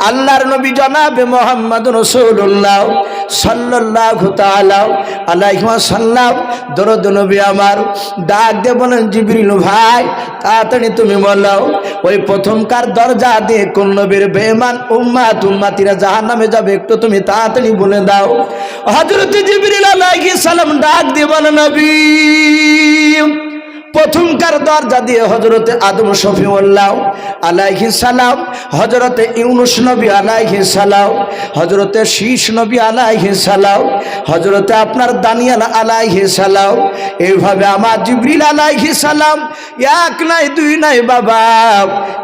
আল্লাহর নবী জনাবে মুহাম্মদুর রাসূলুল্লাহ সাল্লাল্লাহু তাআলা আলাইহি ওয়াসাল্লাম দরুদ নবী আমার ডাক দিয়ে বলেন, জিবরিল ভাই তাড়াতাড়ি তুমি বলো ওই প্রথমকার দরজা দিয়ে কোন নবীর বেঈমান উম্মতিরা জাহান্নামে যাবে, একটু তুমি তাড়াতাড়ি বলে দাও। হযরত জিবরিল আলাইহিস সালাম ডাক দিয়ে বলেন, নবী প্রথমকার দরজা দিয়ে হযরতে আদম শফিউল্লাহ আলাইহিস সালাম, হযরতে ইউনুস নবী আলাইহিস সালাম, হযরতে শীশ নবী আলাইহিস সালাম, হযরতে আপনার দানিয়েল আলাইহিস সালাম, এইভাবে আমার জিবরিল আলাইহিস সালাম এক নাই দুই নাই বাবা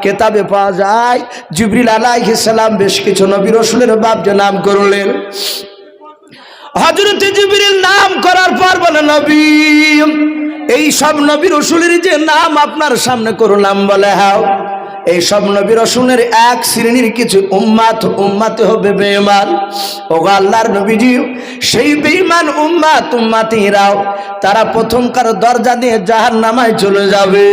কিতাবে পাওয়া যায়। জিবরিল আলাইহিস সালাম বেশ কিছু নবী রাসূলের বাপ যে নাম করলেন। হযরতে জিবরিল নাম করার পর বলে, নবী এই সব নবী রাসূলের যে নাম আপনার সামনে করলাম, বলে হ্যাঁ এই সব নবী রাসূলের এক শ্রেণীর কিছু উম্মত হবে বেঈমান। ওগো আল্লাহর নবীজি, সেই বেঈমান উম্মতিরাও তারা প্রথমকার দরজা দিয়ে জাহান্নামায় চলে যাবে।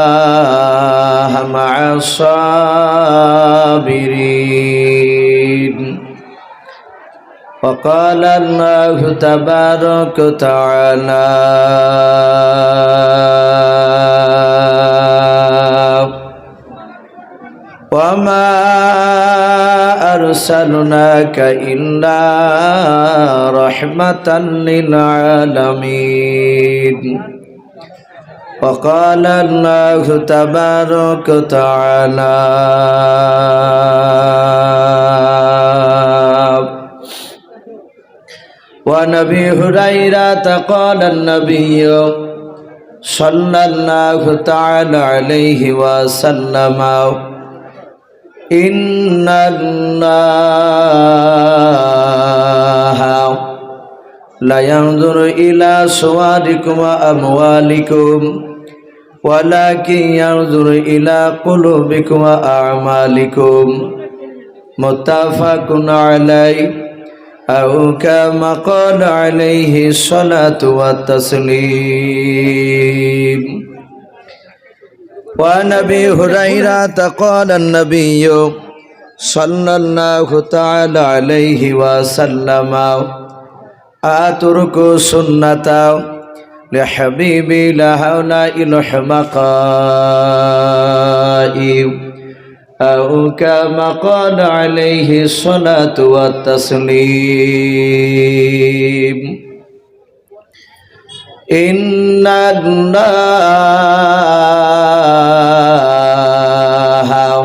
ইন্নাল্লাহা মা'আস সাবিরিন। وقال الله تبارك وتعالى وما أرسلناك إلا رحمة للعالمين وقال الله تبارك وتعالى وعن أبي هريرة قال النبي صلى الله تعالى عليه وسلم إن الله لا ينظر إلى صوركم وأموالكم ولكن ينظر إلى قلوبكم وأعمالكم متفق عليه أو كما قال عليه الصلاة والتسليم. وعن أبي هريرة قال النبي صلى الله تعالى عليه وسلم أترك سنة لحبيبي لهؤلاء الحمقاء أو كما قال عليه الصلاة والتسليم. إن الله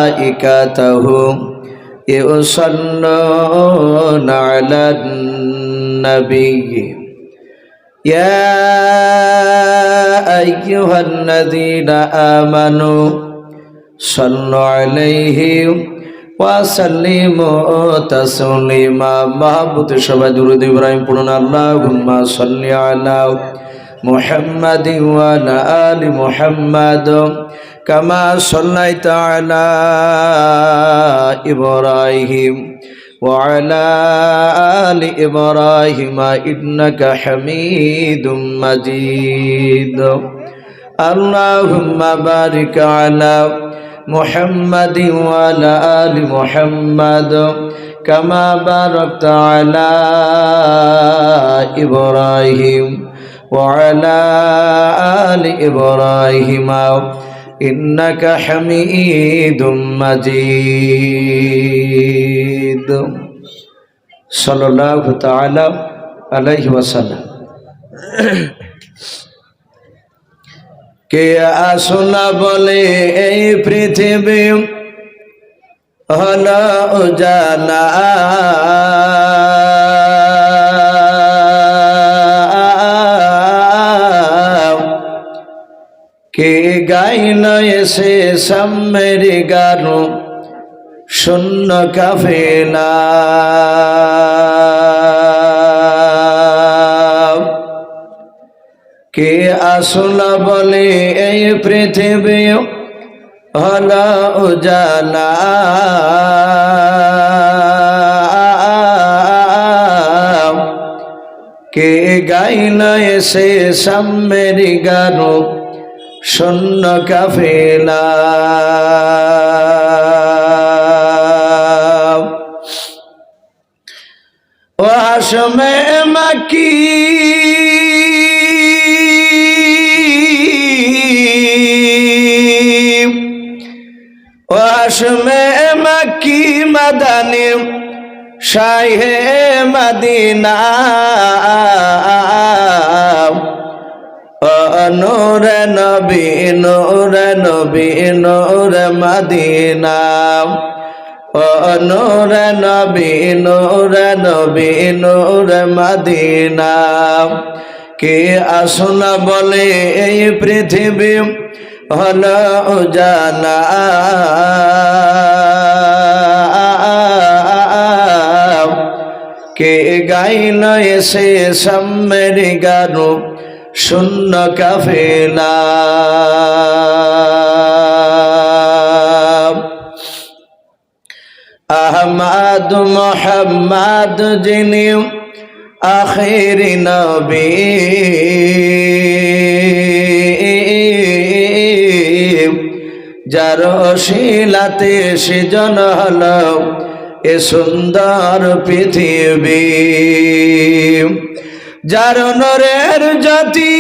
وملائكته يصلون على النبي يا أيها الذين آمنوا صلوا عليه وسلموا تسليما. محبت شبه درود إبراهيم পড়ুন, اللهم صل على محمد وعلى آل محمد كما صليت على إبراهيم وعلى آل إبراهيم إنك حميد مجيد. اللهم بارك على محمد وعلى آل محمد كما باركت على إبراهيم وعلى آل إبراهيم إنك حميد مجيد. صلى الله تعالى عليه وسلم. কে আসলা বলে এই পৃথিবী হলো উজালা, কে গাইল এসে সাম্যের গান শূন্য কাফেলা, কে আসলা বলে এই পৃথিবী হলো উজালা, কে গাইল এসে সাম্যের গান শূন্য কাফেলা ও হাশমে মাকি ও হাশমে মাকি মাদানী শাহে মদিনা নূর নবী নূর নবী নূর মদিনা নূর নবী নূর নবী নূর মদিনা কে আসুন বলে এই পৃথিবী হল উজালা কে গাইল এসে সাম্যের গান শূন্য কাফেলা আহমদ মোহাম্মদ যিনি আখিরি নবী যার অশিলাতে সৃজন হল এ সুন্দর পৃথিবী যার নূরের জ্যোতি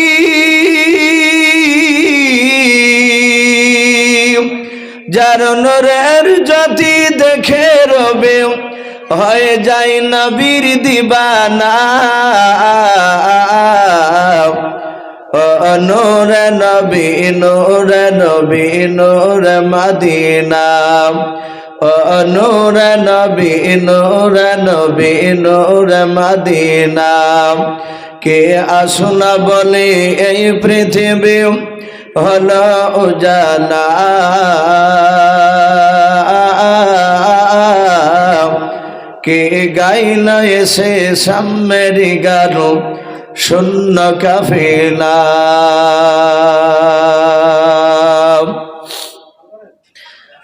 যার নূরের জ্যোতি দেখে রবে হয়ে যায় নবীর দিবানা নূর নবী নূর নবী নূর মদিনা নূর নবী নূর নবী নূর মদিনা কে আসুন বলে এই পৃথিবী হল উজালা কে গাইল এসে সাম্যের গান শূন্য কাফেলা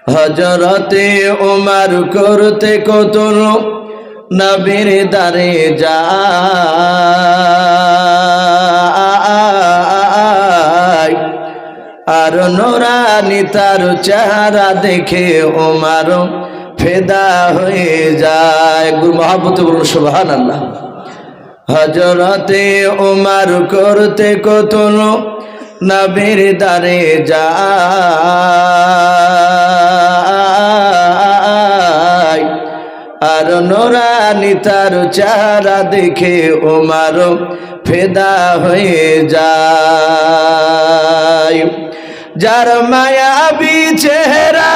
হযরতে উমর করতে কতল নবীর দারে যায় আর নূরানী তার চেহারা দেখে উমর ফেদা হয়ে যায় গুরু মহব্বতে বলুন সুবহানাল্লাহ হযরতে উমর করতে কতল নবীর দারে যায় আর নূরানী তার চেহারা দেখে উমর ফেদা হয়ে যায় যার মায়াবী চেহারা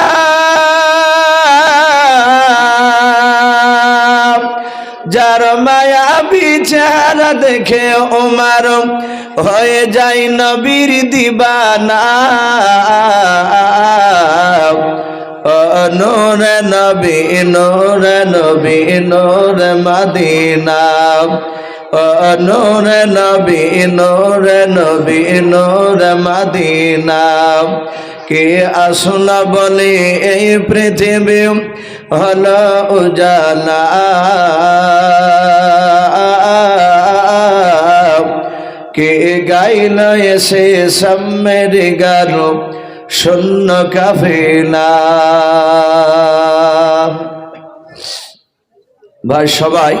যার মায়াবী চেহারা দেখে উমর হয়ে যায় নবীর দিবানা নূর নবী নূর নবী নূর মদিনা নূর নবী নূর নবী নূর মদিনা কে আসুন বলে এই পৃথিবী হল উজালা কে গাইল এসে সাম্যের গান শূন্য কাফেলা ভাই সবাই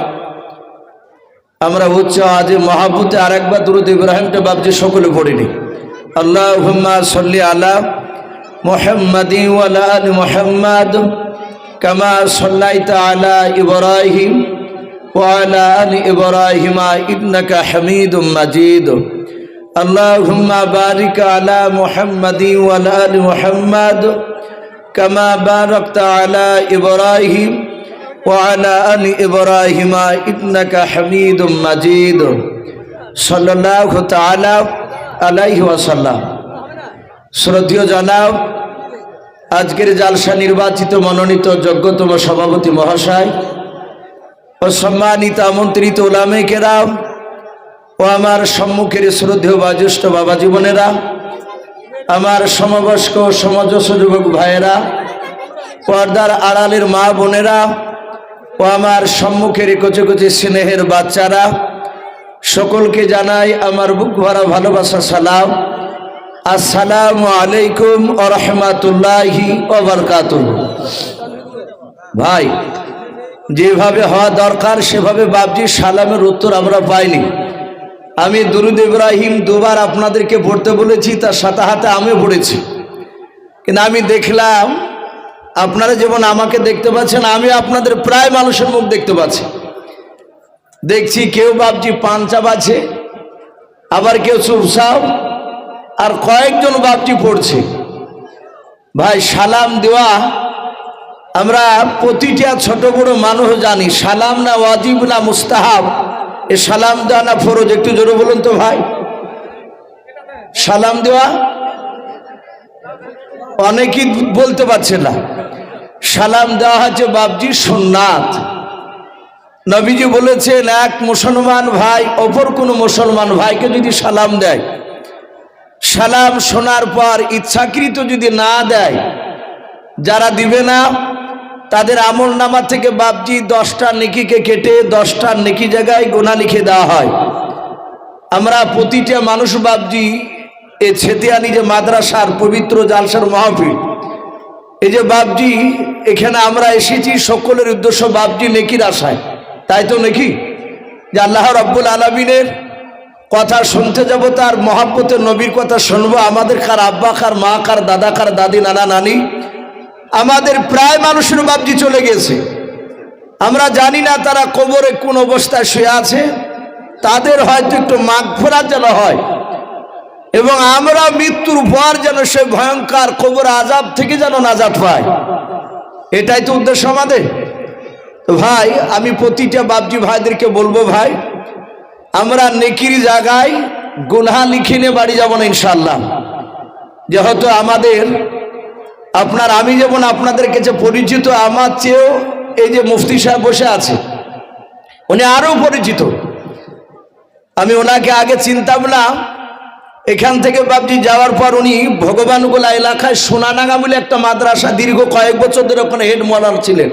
আমরা উচ্চ আজ মহাব্বতে আরেকবার দুরূদ ইব্রাহিমটা বাবজি সকলে পড়িনি আল্লাহুম্মা সাল্লি আলা মুহাম্মাদিন ওয়া আলা আলি মুহাম্মাদ কামা সাল্লাইতা আলা ইব্রাহিম ওয়া আলা আলি ইব্রাহিম ইন্নাকা হামিদুম মাজিদ আল্লাহুম্মা বারিক আলা মুহাম্মাদিন ওয়া আলা আলি মুহাম্মাদ কামা বারাকতা আলা ইব্রাহিম وعلى آل إبراهيم إنك حميد مجيد صلى الله تعالى عليه وسلم শ্রদ্ধেয় জনাব আজকের জালসা নির্বাচিত মনোনীত যোগ্যতম সভাপতি মহাশয় ও সম্মানিত আমন্ত্রিত উলামে কেরাম ও আমার সম্মুখের শ্রদ্ধেয় বাজ্যেষ্ঠ বাবা জীবনেরা আমার সমবয়স্ক সমাজস্য যুবক ভাইয়েরা পর্দার আড়ালের মা বোনেরা ও আমার সম্মুখের কচি কচি স্নেহের বাচ্চারা সকলকে জানাই আমার বুক ভরা ভালোবাসা সালাম। আসসালামু আলাইকুম ওয়া রাহমাতুল্লাহি ওয়া বারাকাতুহু। ভাই, যেভাবে হওয়া দরকার সেভাবে বাপজির সালামের উত্তর আমরা পাইনি। আমি দুরুদ ইব্রাহিম দুবার আপনাদেরকে পড়তে বলেছি, তার সাথে সাথে আমিও পড়েছি, কিন্তু আমি দেখলাম আপনারা যেমন আমাকে দেখতে পাচ্ছেন, আমি আপনাদের প্রায় মানুষের মুখ দেখতে পাচ্ছি। দেখছি কেউ বাপজি পাঞ্চা বাজে, আবার কেউ চুপচাপ, আর কয়েকজন বাপজি পড়ছে। ভাই, সালাম দেওয়া আমরা প্রতিটা ছোট বড় মানুষ জানি, সালাম না ওয়াজিব না মুস্তাহাব, এ সালাম দেওয়া না ফরজ? একটু জোরে বলুন তো ভাই। সালাম দেওয়া অনেকেই বলতে পারছে না। সালাম দেওয়া হচ্ছে বাপজি সুন্নাত। নবীজি বলেছেন, এক মুসলমান ভাই অপর কোনো মুসলমান ভাইকে যদি সালাম দেয়, সালাম শোনার পর ইচ্ছাকৃত যদি না দেয়, যারা দিবে না তাদের আমল নামা থেকে বাপজি 10টা নেকিকে কেটে 10টা নেকি জায়গায় গোনা লিখে দেওয়া হয়। আমরা প্রতিটা মানুষ বাপজি এ ছেতিয়ানি যে মাদ্রাসার পবিত্র জালসার মাহফিল, এই যে বাপজি এখানে আমরা এসেছি সকলের উদ্দেশ্য বাপজি নেকির আশায়, তাই তো নাকি? যে আল্লাহ রাব্বুল আলামিনের কথা শুনতে যাব, তার মহাব্বতের নবীর কথা শুনবো। আমাদের কার আব্বা, কার মা, কার দাদা, কার দাদি, নানা নানি, আমাদের প্রায় মানুষের বাপজি চলে গেছে। আমরা জানি না তারা কবরে কোন অবস্থায় শুয়ে আছে, তাদের হয়তো একটু মাগফিরাত যেন হয়, এবং আমরা মৃত্যুর পর যেন সে ভয়ঙ্কর কবর আযাব থেকে যেন নাজাত পাই। এটাই তো উদ্দেশ্য আমাদের। তো ভাই, আমি প্রতিটা বাপজি ভাইদেরকে বলবো, ভাই আমরা নেকির জায়গায় গুনাহ লিখে নিয়ে বাড়ি যাব না ইনশাআল্লাহ। যেহেতু আমাদের আমি যেমন আপনাদের কাছে পরিচিত, আমার চেয়েও এই যে মুফতি সাহেব বসে আছে উনি আরো পরিচিত। আমি ওনাকে আগে চিনতাম না। এখান থেকে বাপজি যাওয়ার পর উনি ভগবানগোলা এলাকায় সোনানাগা বলে একটা মাদ্রাসা দীর্ঘ কয়েক বছর ধরে ওখানে হেড মলার ছিলেন।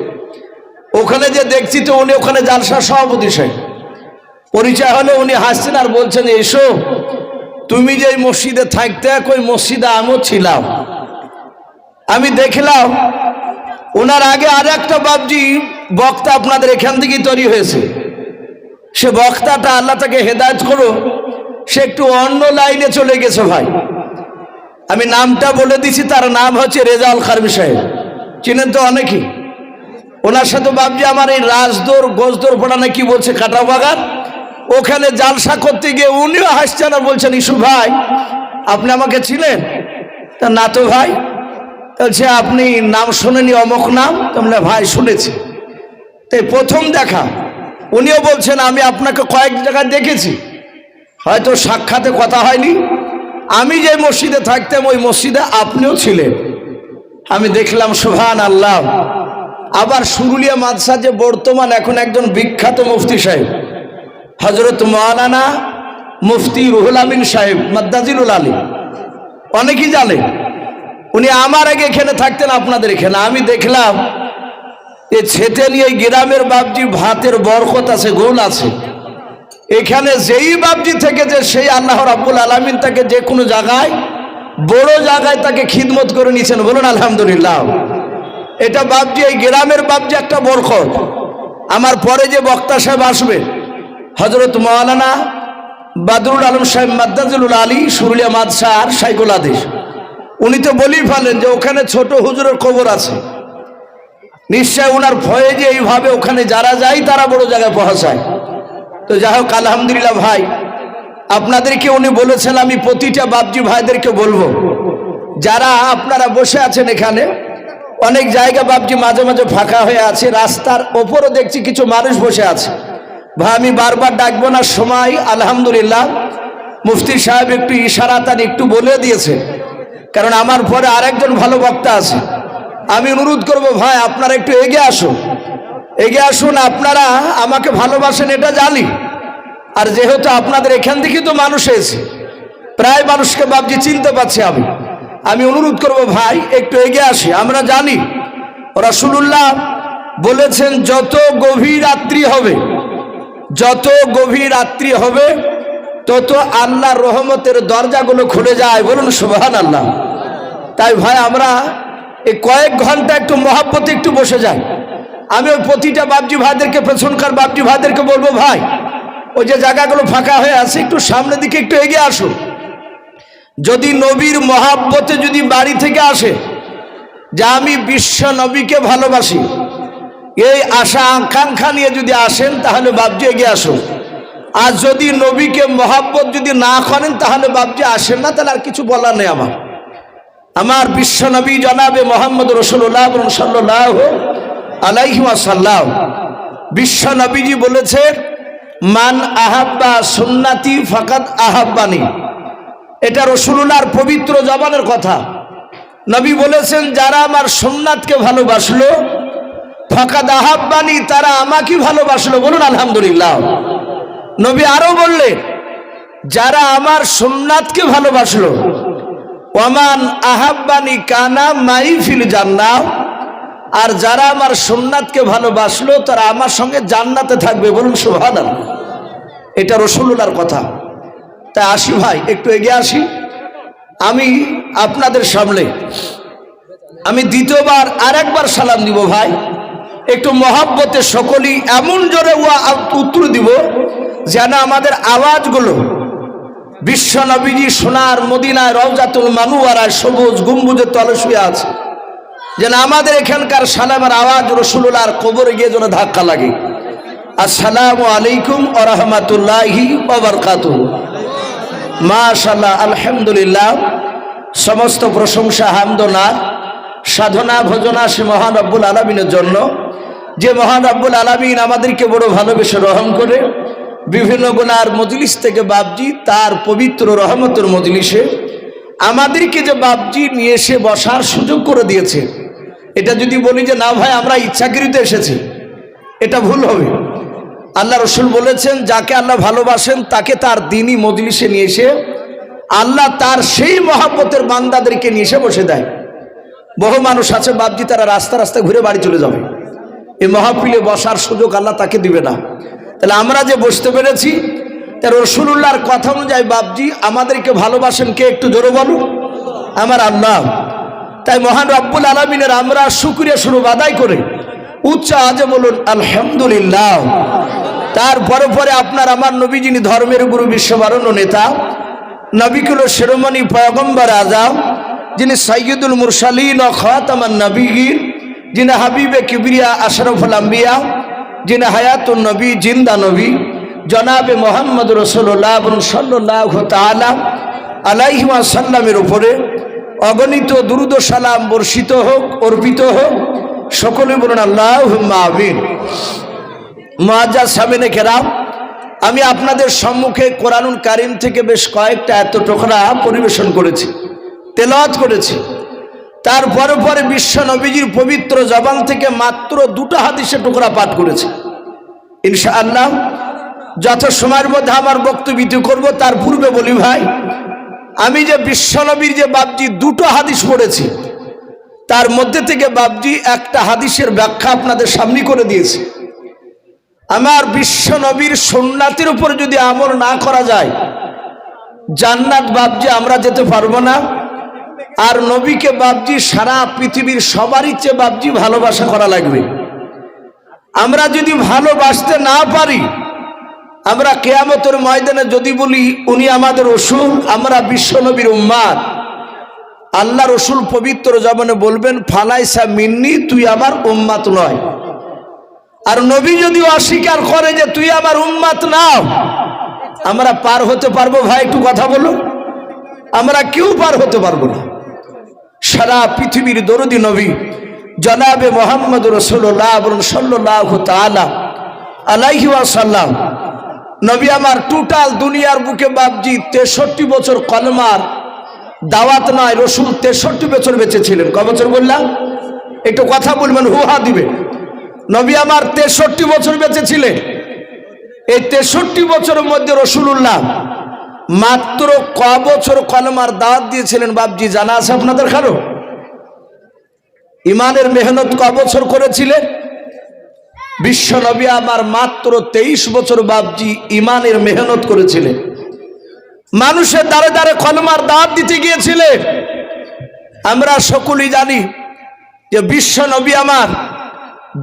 ওখানে যে দেখছি তো উনি ওখানে জালসার সভাপতি সাহেব। পরিচয় হলে উনি হাসছেন আর বলছেন, এসো তুমি যে মসজিদে থাকতে, ওই মসজিদে আমিও ছিলাম। আমি দেখলাম ওনার আগে আর একটা বাপজি বক্তা আপনাদের এখান থেকেই তৈরি হয়েছে। সে বক্তাটা আল্লাহ তাকে হেদায়েত করো, সে একটু অন্য লাইনে চলে গেছে। ভাই, আমি নামটা বলে দিছি, তার নাম হচ্ছে রেজাউল খারমি সাহেব। চিনেন তো অনেকেই। ওনার সাথে বাপজি আমার এই রাজদৌর গোজদৌর পড়া না কি বলছে কাটা বাগান, ওখানে জালসা করতে গিয়ে উনিও হাসছেন আর বলছেন, ইসু ভাই আপনি আমাকে ছিলেন? তা না তো ভাই। বলছে, আপনি নাম শোনেনি অমুক নাম? তোমরা ভাই শুনেছি। তাই প্রথম দেখা উনিও বলছেন, আমি আপনাকে কয়েক জায়গায় দেখেছি, হয়তো সাক্ষাতে কথা হয়নি। আমি যে মসজিদে থাকতাম ওই মসজিদে আপনিও ছিলেন। আমি দেখলাম সুবহানাল্লাহ। আবার সুরুলিয়া মাদ্রাসা যে বর্তমান এখন একজন বিখ্যাত মুফতি সাহেব হযরত মাওলানা মুফতি রুহুল আমিন সাহেব মাদ্দাজিলুল আলী, অনেকেই জানে। উনি আমার আগে এখানে থাকতেন আপনাদের এখানে। আমি দেখলাম এই ছেতেনি এই গ্রামের বাপজি ভাতের বরকত আছে, গোল আছে। এখানে যেই বাপজি থেকে যে সেই আল্লাহ রাব্বুল আলামিন তাকে যে কোনো জায়গায় বড় জায়গায় তাকে খিদমত করে নিয়েছেন। বলুন আলহামদুলিল্লাহ। এটা বাপজি এই গ্রামের বাপজি একটা বরকত। আমার পরে যে বক্তা সাহেব আসবে হযরত মাওলানা বাদরুল আলম সাহেব মাদ্দাজিলুল আলী সুরুলিয়া মাদ্রাসার শাইখুল হাদিস, উনি তো বলেই ফেলেন যে ওখানে ছোট হুজুরের কবর আছে। নিশ্চয় ওনার ভয়ে যে এইভাবে ওখানে যারা যায় তারা বড় জায়গায় পৌঁছায়। তো যাই হোক, আলহামদুলিল্লাহ ভাই, আপনাদেরকে উনি বলেছেন আমি প্রতিটা বাপজি ভাইদেরকে বলবো, যারা আপনারা বসে আছেন এখানে, অনেক জায়গা বাপজি মাঝে মাঝে ফাঁকা হয়ে আছে, রাস্তার ওপরও দেখছি কিছু মানুষ বসে আছে। ভাই, আমি বারবার ডাকবো না, সময় আলহামদুলিল্লাহ মুফতি সাহেব একটু ইশারাতান একটু বলে দিয়েছে, কারণ আমার পরে আরেকজন ভালো বক্তা আছে। আমি অনুরোধ করব, ভাই আপনারা একটু এগিয়ে আসুন, এগিয়ে আসুন। আপনারা আমাকে ভালোবাসেন এটা জানি, আর যেহেতু আপনাদের এখান থেকে তো মানুষ এসে প্রায় মানুষকে বাপজি চিনতে পারছি আমি অনুরোধ করব, ভাই একটু এগিয়ে আসি। আমরা জানি রাসূলুল্লাহ বলেছেন, যত গভীর রাত্রি হবে যত গভীর রাত্রি হবে তত আল্লাহর রহমতের দরজাগুলো খুলে যায়, বলুন সুবহানাল্লাহ। তাই ভাই আমরা এই কয়েক ঘন্টা একটু মহব্বতে একটু বসে যাই। আমি ওই প্রতিটা বাপজি ভাইদেরকে, পেছনকার বাপজি ভাইদেরকে বলবো, ভাই ওই যে জায়গাগুলো ফাঁকা হয়ে আছে একটু সামনের দিকে একটু এগিয়ে আসুন। যদি নবীর মহব্বতে যদি বাড়ি থেকে আসে যে আমি বিশ্ব নবীকে ভালোবাসি, এই আশা আকাঙ্ক্ষা নিয়ে যদি আসেন তাহলে বাপজি এগিয়ে আসুন। আর যদি নবীকে মহব্বত যদি না করেন তাহলে বাপজি আসেন না, তাহলে আর কিছু বলার নেই। আমার বিশ্ব নবী জনাবে মোহাম্মদ রাসূলুল্লাহ সাল্লাল্লাহু আলাইহি ওয়াসাল্লাম, বিশ্ব নবীজি বলেছে, মান আহাব্বা সুন্নতি ফাকাদ আহাব্বানি। এটা রাসূলুল্লাহর পবিত্র জবানের কথা। নবী বলেছেন, যারা আমার সুন্নাতকে ভালোবাসলো ফাকাদ আহাব্বানি, তারা আমাকে ভালোবাসলো, বলুন আলহামদুলিল্লাহ। নবী আরো বললেন, যারা আমার সুন্নাতকে ভালোবাসলো, ওয়ামান আহাব্বানি কানা মাই ফিল জান্নাহ, আর যারা আমার সুন্নাতকে ভালোবাসলো তারা আমার সঙ্গে জান্নাতে থাকবে, বলুন সুবহানাল্লাহ। এটা রাসূলুল্লাহর কথা। তাই আসি ভাই, একটু এগিয়ে আসি। আমি আপনাদের সামনে আমি দ্বিতীয়বার আরেকবার সালাম দিব ভাই, একটু মহব্বতে সকলেই এমন জোরে উত্তর দিব যেন আমাদের আওয়াজগুলো বিশ্ব নবীজি সোনার মদিনায় রওজাতুল মানুয়ারায় সবুজ গম্বুজের তলে শুয়ে আছে, যেন আমাদের এখানকার সালামের আওয়াজ রাসূলুল্লাহর কবরে গিয়ে যেন ধাক্কা লাগে। আসসালামু আলাইকুম ওয়া রাহমাতুল্লাহি ওয়া বারাকাতুহু। মাশাআল্লাহ, আলহামদুলিল্লাহ। সমস্ত প্রশংসা হামদনা সাধনা ভজনা সে মহান রব্বুল আলামিনের জন্য, যে মহান রব্বুল আলামিন আমাদেরকে বড় ভালোবেসে রহম করে বিভিন্ন গুনার মজলিস থেকে বাপজি তার পবিত্র রহমতের মজলিসে আমাদেরকে যে বাপজি নিয়ে এসে বসার সুযোগ করে দিয়েছে। এটা যদি বলি যে না ভাই আমরা ইচ্ছাকৃত এসেছি, এটা ভুল হবে। আল্লাহ রসুল বলেছেন, যাকে আল্লাহ ভালোবাসেন তাকে তার দিনই মজলিসে নিয়ে এসে আল্লাহ তার সেই মহব্বতের বান্দাদেরকে নিয়ে এসে বসে দেয়। বহু মানুষ আছে বাপজি তারা রাস্তা রাস্তা ঘুরে বাড়ি চলে যাবে, এই মাহফিলে বসার সুযোগ আল্লাহ তাকে দিবে না। তাহলে আমরা যে বসতে পেরেছি, তার রাসূলুল্লাহর কথা অনুযায়ী বাপজি আমাদেরকে ভালোবাসেন কে? একটু জোরে বলুন, আমার আল্লাহ। তাই মহান রব্বুল আলামিনের আমরা শুকরিয়া স্বরূপ আদায় করে উচ্চ আওয়াজে বলুন আলহামদুলিল্লাহ। তারপরে পরে আপনার আমার নবী, যিনি ধর্মের গুরু, বিশ্ববরণ্য নেতা, নবিকুল শিরোমণি পয়গম্বর আযম, যিনি সাইয়্যিদুল মুরসালিন ও খাতামান নবিয়্যিন, যিনি হাবিবে কিবরিয়া আশরাফুল আম্বিয়া, যিনি হায়াতুন নবী, জিন্দা নবী, জনাবে মোহাম্মদ রাসূলুল্লাহ সাল্লাল্লাহু তাআলা আলাইহি ওয়াসাল্লামের উপরে অগণিত দুরূদ ও সালাম বর্ষিত হোক, অর্পিত হোক। সকলে বলুন আল্লাহুম্মা আমিন। মুআজ্জাজ সামিনে কেরাম, আমি আপনাদের সম্মুখে কোরআনুল কারীম থেকে বেশ কয়েকটা এত টুকরা পরিবেশন করেছি, তেলাওয়াত করেছি। তারপরে পরে বিশ্ব নবীজির পবিত্র জবান থেকে মাত্র দুটো হাদিসের টুকরা পাঠ করেছি। ইনশাআল্লাহ যত সময়ের মধ্যে আমার বক্তব্য করব, তার পূর্বে বলি ভাই, আমি যে বিশ্ব নবীর যে বাপজি দুটো হাদিস পড়েছি, তার মধ্যে থেকে বাপজি একটা হাদিসের ব্যাখ্যা আপনাদের সামনে করে দিয়েছি। আমার বিশ্ব নবীর সুন্নাতের উপর যদি আমল না করা যায়, জান্নাত বাপজি আমরা যেতে পারবো না। আর নবীকে বাপজি সারা পৃথিবীর সবারই চেয়ে বাপজি ভালোবাসা করা লাগবে। আমরা যদি ভালোবাসতে না পারি, আমরা কিয়ামতের ময়দানে যদি বলি উনি আমাদের রাসূল, আমরা বিশ্ব নবীর উম্মত, আল্লাহ রাসূল পবিত্র জবানে বলবেন ফালাইসা মিন্নি, তুই আমার উম্মত নয়। আর নবী যদি অস্বীকার করে যে তুই আমার উম্মত না, আমরা পার হতে পারবো? ভাই একটু কথা বলো, আমরা কেউ পার হতে পারবো না। সারা পৃথিবীর দরদি নবী জনাবে মোহাম্মদ রাসূলুল্লাহ সাল্লাল্লাহু তাআলা আলাইহি ওয়াসাল্লাম, নবী আমার টোটাল দুনিয়ার বুকে বাপজি 63 বছর কলমার দাওয়াত নয়, রাসূল 63 বছর বেঁচে ছিলেন। কত বছর বললাম? একটু কথা বলবেন, হুহা দিবে। নবী আমার 63 বছর বেঁচে ছিলেন। এই 63 বছরের মধ্যে রাসূলুল্লাহ মাত্র ক বছর কলমার দাওয়াত দিয়েছিলেন বাপজি জানা আছে আপনাদের কারো? ইমানের মেহনত ক বছর করেছিলেন? বিশ্ব নবী আমার মাত্র 23 বছর বাপজি ইমানের মেহনত করেছিলেন, মানুষের দ্বারে দ্বারে কলমার দাওয়াত দিতে গিয়েছিলেন। আমরা সকলেই জানি যে বিশ্ব নবী আমার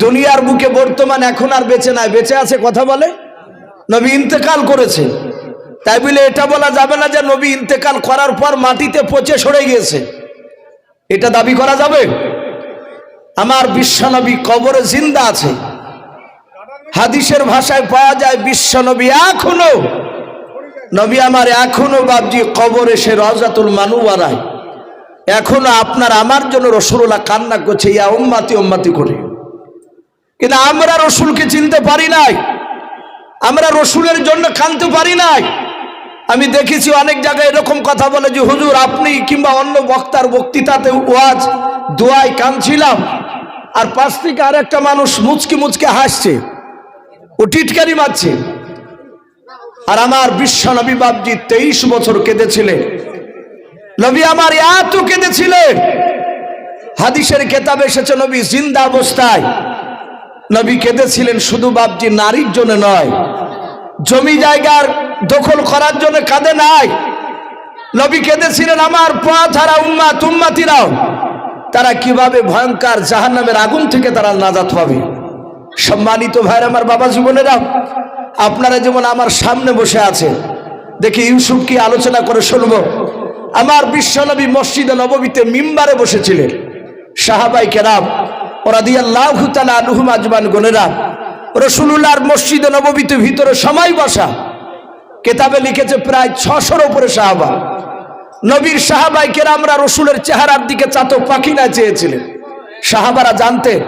দুনিয়ার বুকে বর্তমান এখন আর বেঁচে নাই, বেঁচে আছে কথা বলে, নবী ইন্তেকাল করেছে। তাই বলে এটা বলা যাবে না যে নবী ইন্তেকাল করার পর মাটিতে পচে সরে গিয়েছে, এটা দাবি করা যাবে? আমার বিশ্ব নবী কবরে জিন্দা আছে। হাদিসের ভাষায় পাওয়া যায় বিশ্ব নবী এখনো, নবী আমার এখনো বাপজি কবরে সে রওজাতুল মানুওয়ারায় এখনো আপনার আমার জন্য রাসূলুল্লাহ কান্না করছে, ইয়া উম্মতি উম্মতি করে। কিন্তু আমরা রসুলকে চিনতে পারি নাই, আমরা রসুলের জন্য কাঁদতে পারি নাই। আমি দেখেছি অনেক জায়গায় এরকম কথা বলে যে হুজুর আপনি কিংবা অন্য বক্তার বক্তৃতাতে ওয়াজ দোয়ায় কাঁদছিলাম, আর পাশ থেকে আর একটা মানুষ মুচকি মুচকে হাসছে, ও টিটকারি মারছে। আর আমার বিশ্ব নবী বাপজি 23 বছর কেঁদেছিলেন, নবী আমার এত কেঁদেছিলেন। হাদিসের কেতাবে এসেছে নবী জিন্দা অবস্থায় নবী কেঁদেছিলেন শুধু বাপজি নারীর জন্য নয়, জমি জায়গার দখল করার জন্য কাঁদে নাই। নবী কেঁদেছিলেন আমার পথ হারা উম্মত উম্মতিরাও তারা কিভাবে ভয়ঙ্কর জাহান্নামের আগুন থেকে তারা নাজাত পাবে। সম্মানিত ভাইরা আমার, বাবা জীবনেরা, আপনারা যেমন আমার সামনে বসে আছে, দেখি ইউসুফ কি আলোচনা করে শুনবো। আমার বিশ্বনবী মসজিদে নববীতে মিম্বারে বসেছিলেন, সাহাবায়ে কেরাম রাদিয়াল্লাহু তাআলা আনহুম আজমান গনেরা রাসূলুল্লাহর মসজিদে নববীতে ভিতরে সময় বসা। কেতাবে লিখেছে প্রায় 600-র উপরে সাহাবা। নবীর সাহাবায়ে কেরামরা রাসূলের চেহারার দিকে চাতক পাখি না চেয়েছিলেন। সাহাবারা জানতেন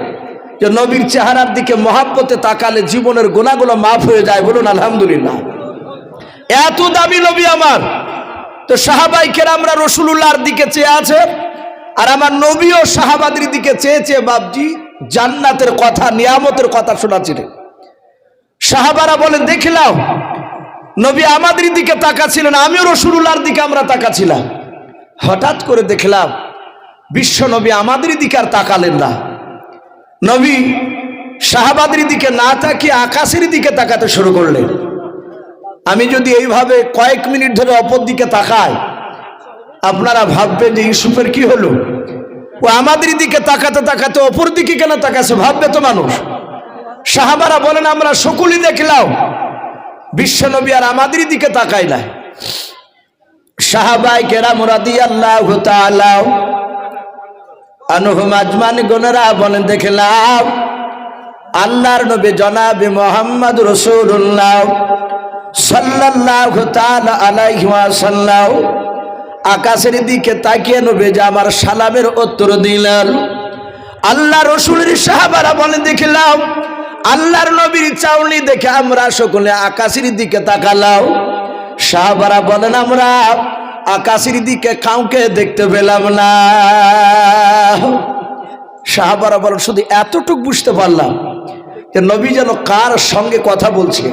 যে নবীর চেহারার দিকে মহাব্বতে তাকালে জীবনের গুনাহগুলো মাফ হয়ে যায়, বলুন আলহামদুলিল্লাহ। এত দামি নবী আমার, তো সাহাবায়ে কেরামরা রাসূলুল্লাহর দিকে চেয়ে আছে, আর আমার নবীও সাহাবাদের দিকে চেয়ে চেয়ে বাপজি জান্নাতের কথা নিয়ামতের কথা শোনাচ্ছিলেন। সাহাবারা বলেন দেখলাম নবী আমাদের দিকে তাকাচ্ছিলেন, আমিও রাসূলুল্লাহর দিকে আমরা তাকাচ্ছিলাম। হঠাৎ করে দেখলাম বিশ্ব নবী আমাদের দিকে আর তাকালেন না, নবী সাহাবাদের দিকে না তাকিয়ে আকাশের দিকে তাকাতে শুরু করলেন। আমি যদি এইভাবে কয়েক মিনিট ধরে অপর দিকে তাকাই, আপনারা ভাববেন যে ইউসুফের কি হলো, ও আমাদের দিকে তাকাতে তাকাতে অপর দিকে কেন তাকাছে, ভাববে তো মানুষ। সাহাবারা বলেন আমরা সকলেই দেখলাম বিশ্বনবী আর আমাদের দিকে তাকাই না। সাহাবায়ে কেরাম রাদিয়াল্লাহু তাআলা আনহুম আজমান গণরা বলেন দেখলাম আল্লাহর নবী জনাবে মুহাম্মদ রাসূলুল্লাহ সাল্লাল্লাহু তাআলা আলাইহি ওয়াসাল্লাম আকাশের দিকে তাকিয়ে নবী যে আমার সালামের উত্তর দিলেন। আল্লাহ রাসূলের সাহাবারা বলেন দেখলাম আল্লাহর নবীর চাউনি দেখে আমরা সকলে আকাশের দিকে তাকালাম। সাহাবারা বলেন আমরা আকাশের দিকে কাউকে দেখতে পেলাম না। সাহাবারা বলেন শুধু এতটুকু বুঝতে পারলাম যে নবী যেন কার সঙ্গে কথা বলছে।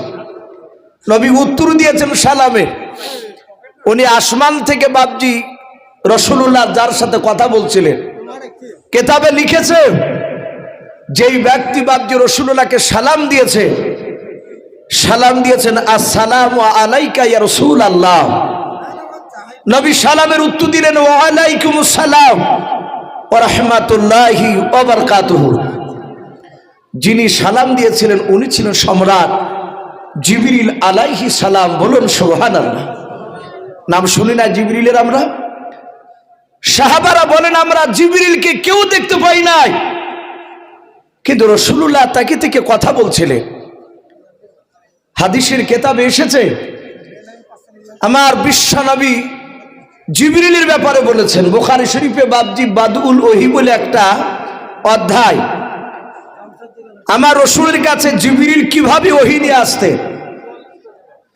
নবী উত্তর দিয়েছেন সালামের, উনি আসমান থেকে বাপজি রাসূলুল্লাহ যার সাথে কথা বলছিলেন। কেতাবে লিখেছে যেই ব্যক্তি বাপজি রাসূলুল্লাহকে সালাম দিয়েছেন আসসালামু আলাইকা ইয়া রাসূলুল্লাহ, নবী সালামের উত্তর দিলেন ওয়া আলাইকুমুস সালাম ওয়া রাহমাতুল্লাহি ওয়া বারাকাতুহু। যিনি সালাম দিয়েছিলেন উনি ছিলেন সম্রাট জিবরিল আলাইহিস সালাম, বলুন সুবহানাল্লাহ। নাম শুনি না জিবরিলের আমরা? সাহাবারা বলেন আমরা জিবরিলকে কেউ দেখতে পাই নাই, কিন্তু রাসূলুল্লাহ তাকে থেকে কথা বলছিলেন। হাদিসের কেতাবে এসেছে আমার বিশ্বনবী জিবরিলের ব্যাপারে বলেছেন। বুখারী শরীফে বাবজি বাদউল ওহী বলে একটা অধ্যায়, আমার রাসূলের কাছে জিবরিল কিভাবে ওহী নিয়ে আসতে,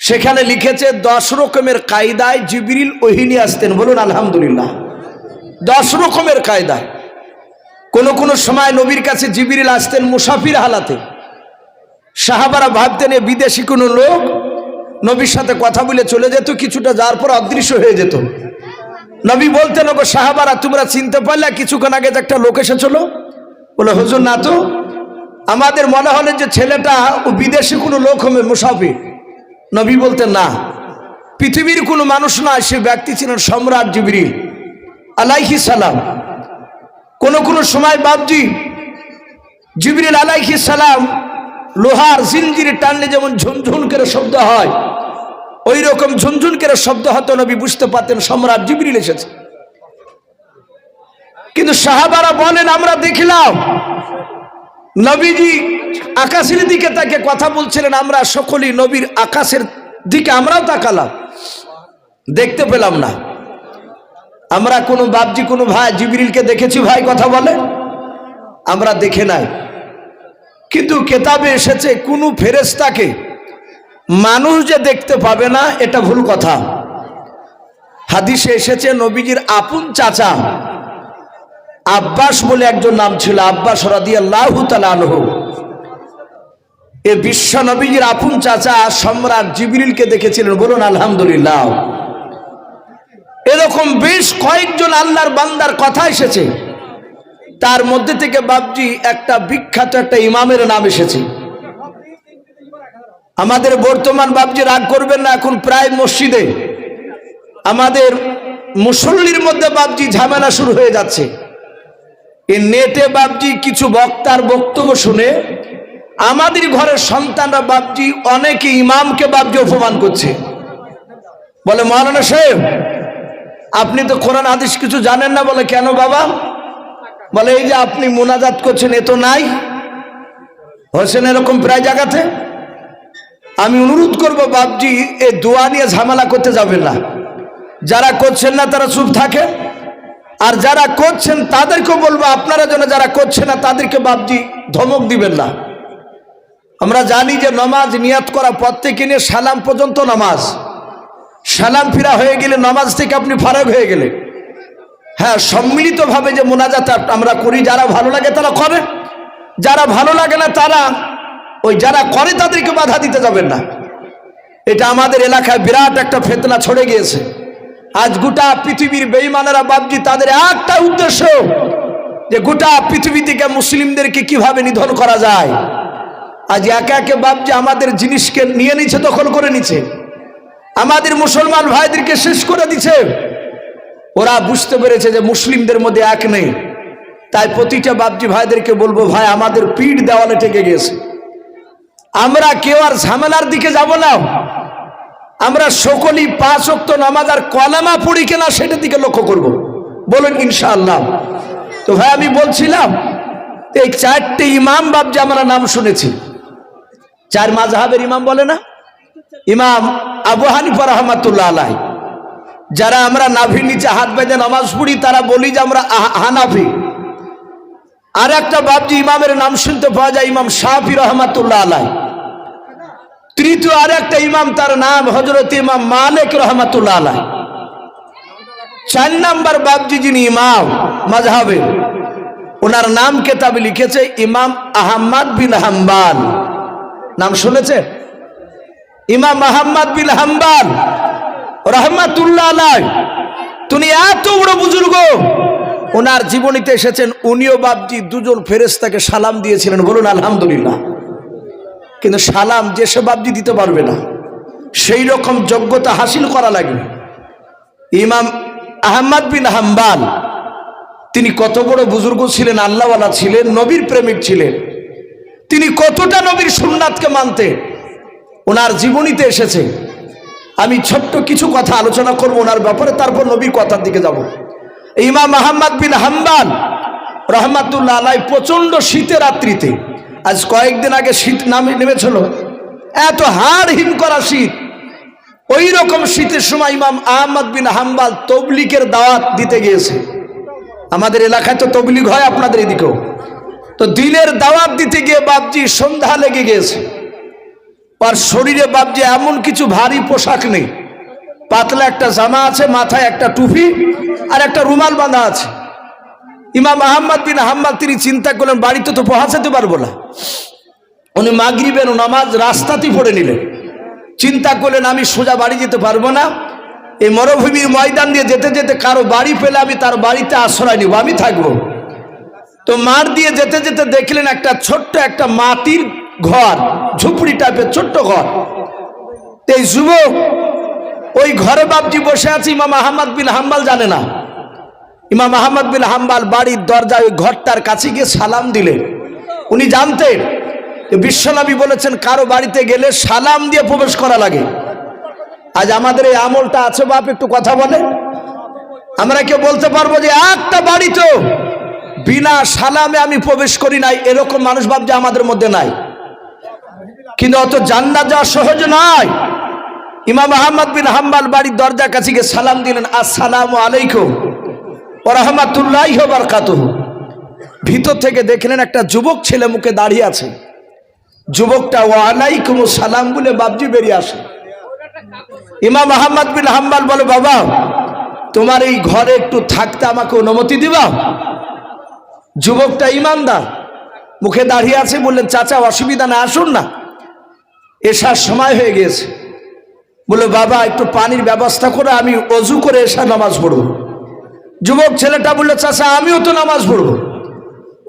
সেখানে লিখেছে 10 রকমের কায়দায় জিবরিল ওহী নিয়ে আসতেন, বলুন আলহামদুলিল্লাহ। 10 রকমের কায়দায়। কোন সময় নবীর কাছে জিবরিল আসতেন মুসাফির হালাতে। সাহাবারা ভাবতেন এ বিদেশি কোনো লোক, নবীর সাথে কথা বলে চলে যেত, কিছুটা যাওয়ার পর অদৃশ্য হয়ে যেত। নবী বলতেন ওগো সাহাবারা তোমরা চিনতে পারলে কিছুক্ষণ আগে যে একটা লোক এসেছিল? বলে হুজুর না তো। আমাদের মনে হলে যে ছেলেটা ও বিদেশি কোনো লোক হবে মুসাফির। নবী বলতেন না, পৃথিবীর কোনো মানুষ না, সে ব্যক্তি ছিলেন সম্রাট জিবরিল আলাইহিস সালাম। কোনো সময় বাপজি জিবরিল আলাইহিস সালাম লোহার জিনজিরে টানলে যেমন ঝুনঝুন করে শব্দ হয়, ওই রকম ঝুনঝুন করে শব্দ হতো। নবী বুঝতে পারতেন সম্রাট জিবরিল এসেছে। কিন্তু সাহাবারা বলেন, আমরা দেখলাম নবীজি আকাশের দিকে তাকে কথা বলছিলেন, আমরা সকলেই নবীর আকাশের দিকে আমরাও তাকালাম, দেখতে পেলাম না। আমরা কোনো বাপজি কোনো ভাই জিবরিলকে দেখেছি ভাই কথা বলে? আমরা দেখে নাই। কিন্তু কেতাবে এসেছে কোনো ফেরেশতাকে মানুষ যে দেখতে পাবে না, এটা ভুল কথা। হাদিসে এসেছে নবীজির আপন চাচা আব্বাস বলে একজন নাম ছিল, আব্বাস রাদিয়াল্লাহু তাআলা আনহু, এ বিশ্ব নবীজির আপন চাচা সম্রাট জিবরিলকে দেখেছিলেন। বলুন আলহামদুলিল্লাহ। এরকম বেশ কয়েকজন আল্লাহর বান্দার কথা এসেছে, তার মধ্যে থেকে বাপজি একটা বিখ্যাত একটা ইমামের নাম এসেছে। আমাদের বর্তমান বাপজি রাগ করবেন না, এখন প্রায় মসজিদে আমাদের মুসল্লির মধ্যে বাপজি ঝামেলা শুরু হয়ে যাচ্ছে। এই নেটে বাপজি কিছু বক্তার বক্তব্য শুনে আমাদের ঘরের সন্তানরা বাপজি অনেকে ইমামকে বাপজি অপমান করছে। বলে মাওলানা সাহেব আপনি তো কোরআন হাদিস কিছু জানেন না। বলে কেন বাবা? বলে এই যে আপনি মোনাজাত করছেন, এ তো নাই হোসেন, এরকম প্রায় জায়গাতে। আমি অনুরোধ করব বাপজি এই দোয়া নিয়ে ঝামেলা করতে যাবেন না। যারা করছেন না তারা চুপ থাকে, আর যারা করছেন তাদেরকে বলবো আপনারা যেন যারা করছেন না তাদেরকে বাপজি ধমক দিবেন না। আমরা জানি যে নামাজ নিয়াত করা পর থেকে নিয়ে সালাম পর্যন্ত নামাজ, সালাম ফিরা হয়ে গেলে নামাজ থেকে আপনি ফারাক হয়ে গেলে, হ্যাঁ সম্মিলিতভাবে যে মোনাজাত আমরা করি, যারা ভালো লাগে তারা করে, যারা ভালো লাগে না তারা ওই যারা করে তাদেরকে বাধা দিতে যাবেন না। এটা আমাদের এলাকায় বিরাট একটা ফেতনা ছড়ে গিয়েছে। আজ গোটা পৃথিবীর বেঈমানেরা বাপজি তাদের একটা উদ্দেশ্য যে গোটা পৃথিবী থেকে মুসলিমদেরকে কিভাবে নিধন করা যায়। আজ একে একে বাপজি আমাদের জিনিসকে নিয়ে নিচ্ছে, দখল করে নিচ্ছে, আমাদের মুসলমান ভাইদেরকে শেষ করে দিচ্ছে। ওরা বুঝতে পেরেছে যে মুসলিমদের মধ্যে এক নেই। তাই প্রতিটা বাপজি ভাইদেরকে বলবো, ভাই আমাদের পিঠ দেওয়ালে ঠেকে গিয়েছে, আমরা কেউ আর ঝামেলার দিকে যাব না। আমরা সকলেই 5 ওয়াক্ত নামাজ আর কলেমা পড়ি কিনা সেটার দিকে লক্ষ্য করব। বলুন ইনশাআল্লাহ। তো ভাই আমি বলছিলাম এই 4টে ইমাম বাপজি আমরা নাম শুনেছি, 4 মাযহাবের ইমাম বলে না, ইমাম আবু হানিফা রাহমাতুল্লাহ আলাইহি। যারা আমরা নাভির নিচে হাত বেঁধে নামাজ পড়ি তারা বলি যে আমরা হানাফি। আর একটা বাপজি ইমামের নাম শুনতে পাওয়া যায় ইমাম শাফি রাহমাতুল্লাহ আলাইহি। তৃতীয় আর একটা ইমাম, তার নাম হযরত ইমাম মালিক রাহমাতুল্লাহ আলাইহি। 4 নাম্বার বাপজি যিনি ইমাম মাযহাবের, ওনার নাম কিতাবে লিখেছে ইমাম আহমদ বিন হাম্বল। নাম শুনেছে? ইমাম আহমদ বিন হাম্বল রাহমাতুল্লাহ আলাইহি। তিনি এত বড় বুজুর্গ, ওনার জীবনীতে এসেছেন উনিও বাপজি 2 জন ফেরেশতাকে সালাম দিয়েছিলেন। বলুন আলহামদুলিল্লাহ। কিন্তু সালাম যে সে বাপজি দিতে পারবে না, সেই রকম যোগ্যতা হাসিল করা লাগবে। ইমাম আহমদ বিন হাম্বল তিনি কত বড় বুজুর্গ ছিলেন, আল্লাহওয়ালা ছিলেন, নবীর প্রেমিক ছিলেন। তিনি কতটা নবীর সুন্নাতকে মানতেন ওনার জীবনীতে এসেছে। আমি ছোট্ট কিছু কথা আলোচনা করব ওনার ব্যাপারে, তারপর নবীর কথার দিকে যাব। ইমাম আহমদ বিন হাম্বল রাহমাতুল্লাহ আলাইহি প্রচন্ড শীতের রাত্রিতে, আজ কয়েকদিন আগে শীত নেমেছিল, এত হাড় হিম করা শীত, ওই রকম শীতের সময় ইমাম আহমদ বিন হাম্বল তবলিগের দাওয়াত দিতে গিয়েছে। আমাদের এলাকায় তো তবলিগ হয়, আপনাদের এদিকেও। তো দিনের দাওয়াত দিতে গিয়ে বাপজি সন্ধ্যা লেগে গিয়েছে। আর শরীরে বাপজি এমন কিছু ভারী পোশাক নেই, পাতলা একটা জামা আছে, মাথায় একটা টুপি আর একটা রুমাল বাঁধা আছে। ইমাম আহমদ বিন হাম্বল তিনি চিন্তা করলেন বাড়িতে তো পৌঁছাতে পারবো না। উনি মাগরিবের নামাজ রাস্তাতেই পড়ে নিলেন। চিন্তা করলেন আমি সোজা বাড়ি যেতে পারবো না, এই মরুভূমির ময়দান দিয়ে যেতে যেতে কারো বাড়ি পেলে আমি তার বাড়িতে আশ্রয় নিব, আমি থাকবো। তো মাঠ দিয়ে যেতে যেতে দেখলেন একটা ছোট্ট একটা মাটির ঘর, ঝুপড়ি টাইপের ছোট্ট ঘর। এই যুবক ওই ঘরে বাপজি বসে আছে, ইমাম আহমদ বিন হাম্বল জানে না। ইমাম আহমদ বিন হাম্বল বাড়ির দরজায় ওই ঘরটার কাছে গিয়ে সালাম দিলেন। উনি জানতেন বিশ্বনবী বলেছেন কারো বাড়িতে গেলে সালাম দিয়ে প্রবেশ করা লাগে। আজ আমাদের এই আমলটা আছে বাপ? একটু কথা বলে। আমরা কেউ বলতে পারবো যে একটা বাড়িতেও বিনা সালামে আমি প্রবেশ করি নাই, এরকম মানুষ বাপজি আমাদের মধ্যে নাই। কিন্তু অত জান্নাত যাওয়া সহজ নয়। ইমাম আহমদ বিন হাম্বল বাড়ির দরজার কাছে গিয়ে সালাম দিলেন, আসসালামু আলাইকুম ওয়া রাহমাতুল্লাহি ওয়া বারাকাতুহু। ভিতর থেকে দেখলেন একটা যুবক ছেলে মুখে দাঁড়িয়ে আছে। যুবকটা ওয়া আলাইকুমুস সালাম বলে বাপজি বেরিয়ে আসে। ইমাম আহমদ বিন হাম্বল বলে, বাবা তোমার এই ঘরে একটু থাকতে আমাকে অনুমতি দিবা? যুবকটা ইমানদার, মুখে দাঁড়িয়ে আছে, বললেন চাচা অসুবিধা না, আসুন না, এশার সময় হয়ে গিয়েছে। বলে বাবা একটু পানির ব্যবস্থা করে আমি অজু করে এশার নামাজ পড়ব। যুবক ছেলেটা বললো চাচা আমিও তো নামাজ পড়ব।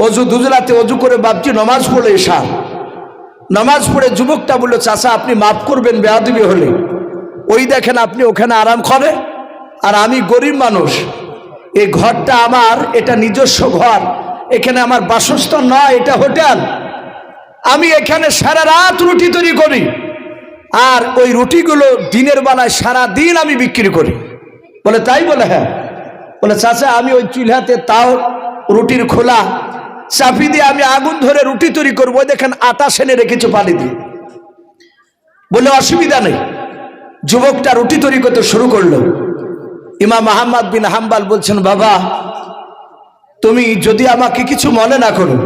অজু দুজরাতে অজু করে বাপজি নামাজ পড়ে এশার নামাজ পড়ে যুবকটা বললো চাচা আপনি মাফ করবেন বেয়াদবি হলে, ওই দেখেন আপনি ওখানে আরাম করেন আর আমি গরিব মানুষ, এই ঘরটা আমার, এটা নিজস্ব ঘর, এখানে আমার বাসস্থান নয়, এটা হোটেল। আমি এখানে সারা রাত রুটি তৈরি করি আর ওই রুটিগুলো দিনের বেলায় সারা দিন আমি বিক্রি করি। বলে তাই? বলে হ্যাঁ। বলে চাচা আমি ওই চুলহাতে তাও রুটির খোলা চাপি দিয়ে আমি আগুন ধরে রুটি তৈরি করবো, ওই দেখেন আটা সেনে রেখেছো পানি দিয়ে। বলে অসুবিধা নেই। যুবকটা রুটি তৈরি করতে শুরু করলো। ইমাম আহমদ বিন হাম্বল বলছেন বাবা তুমি যদি আমাকে কিছু মনে না করো,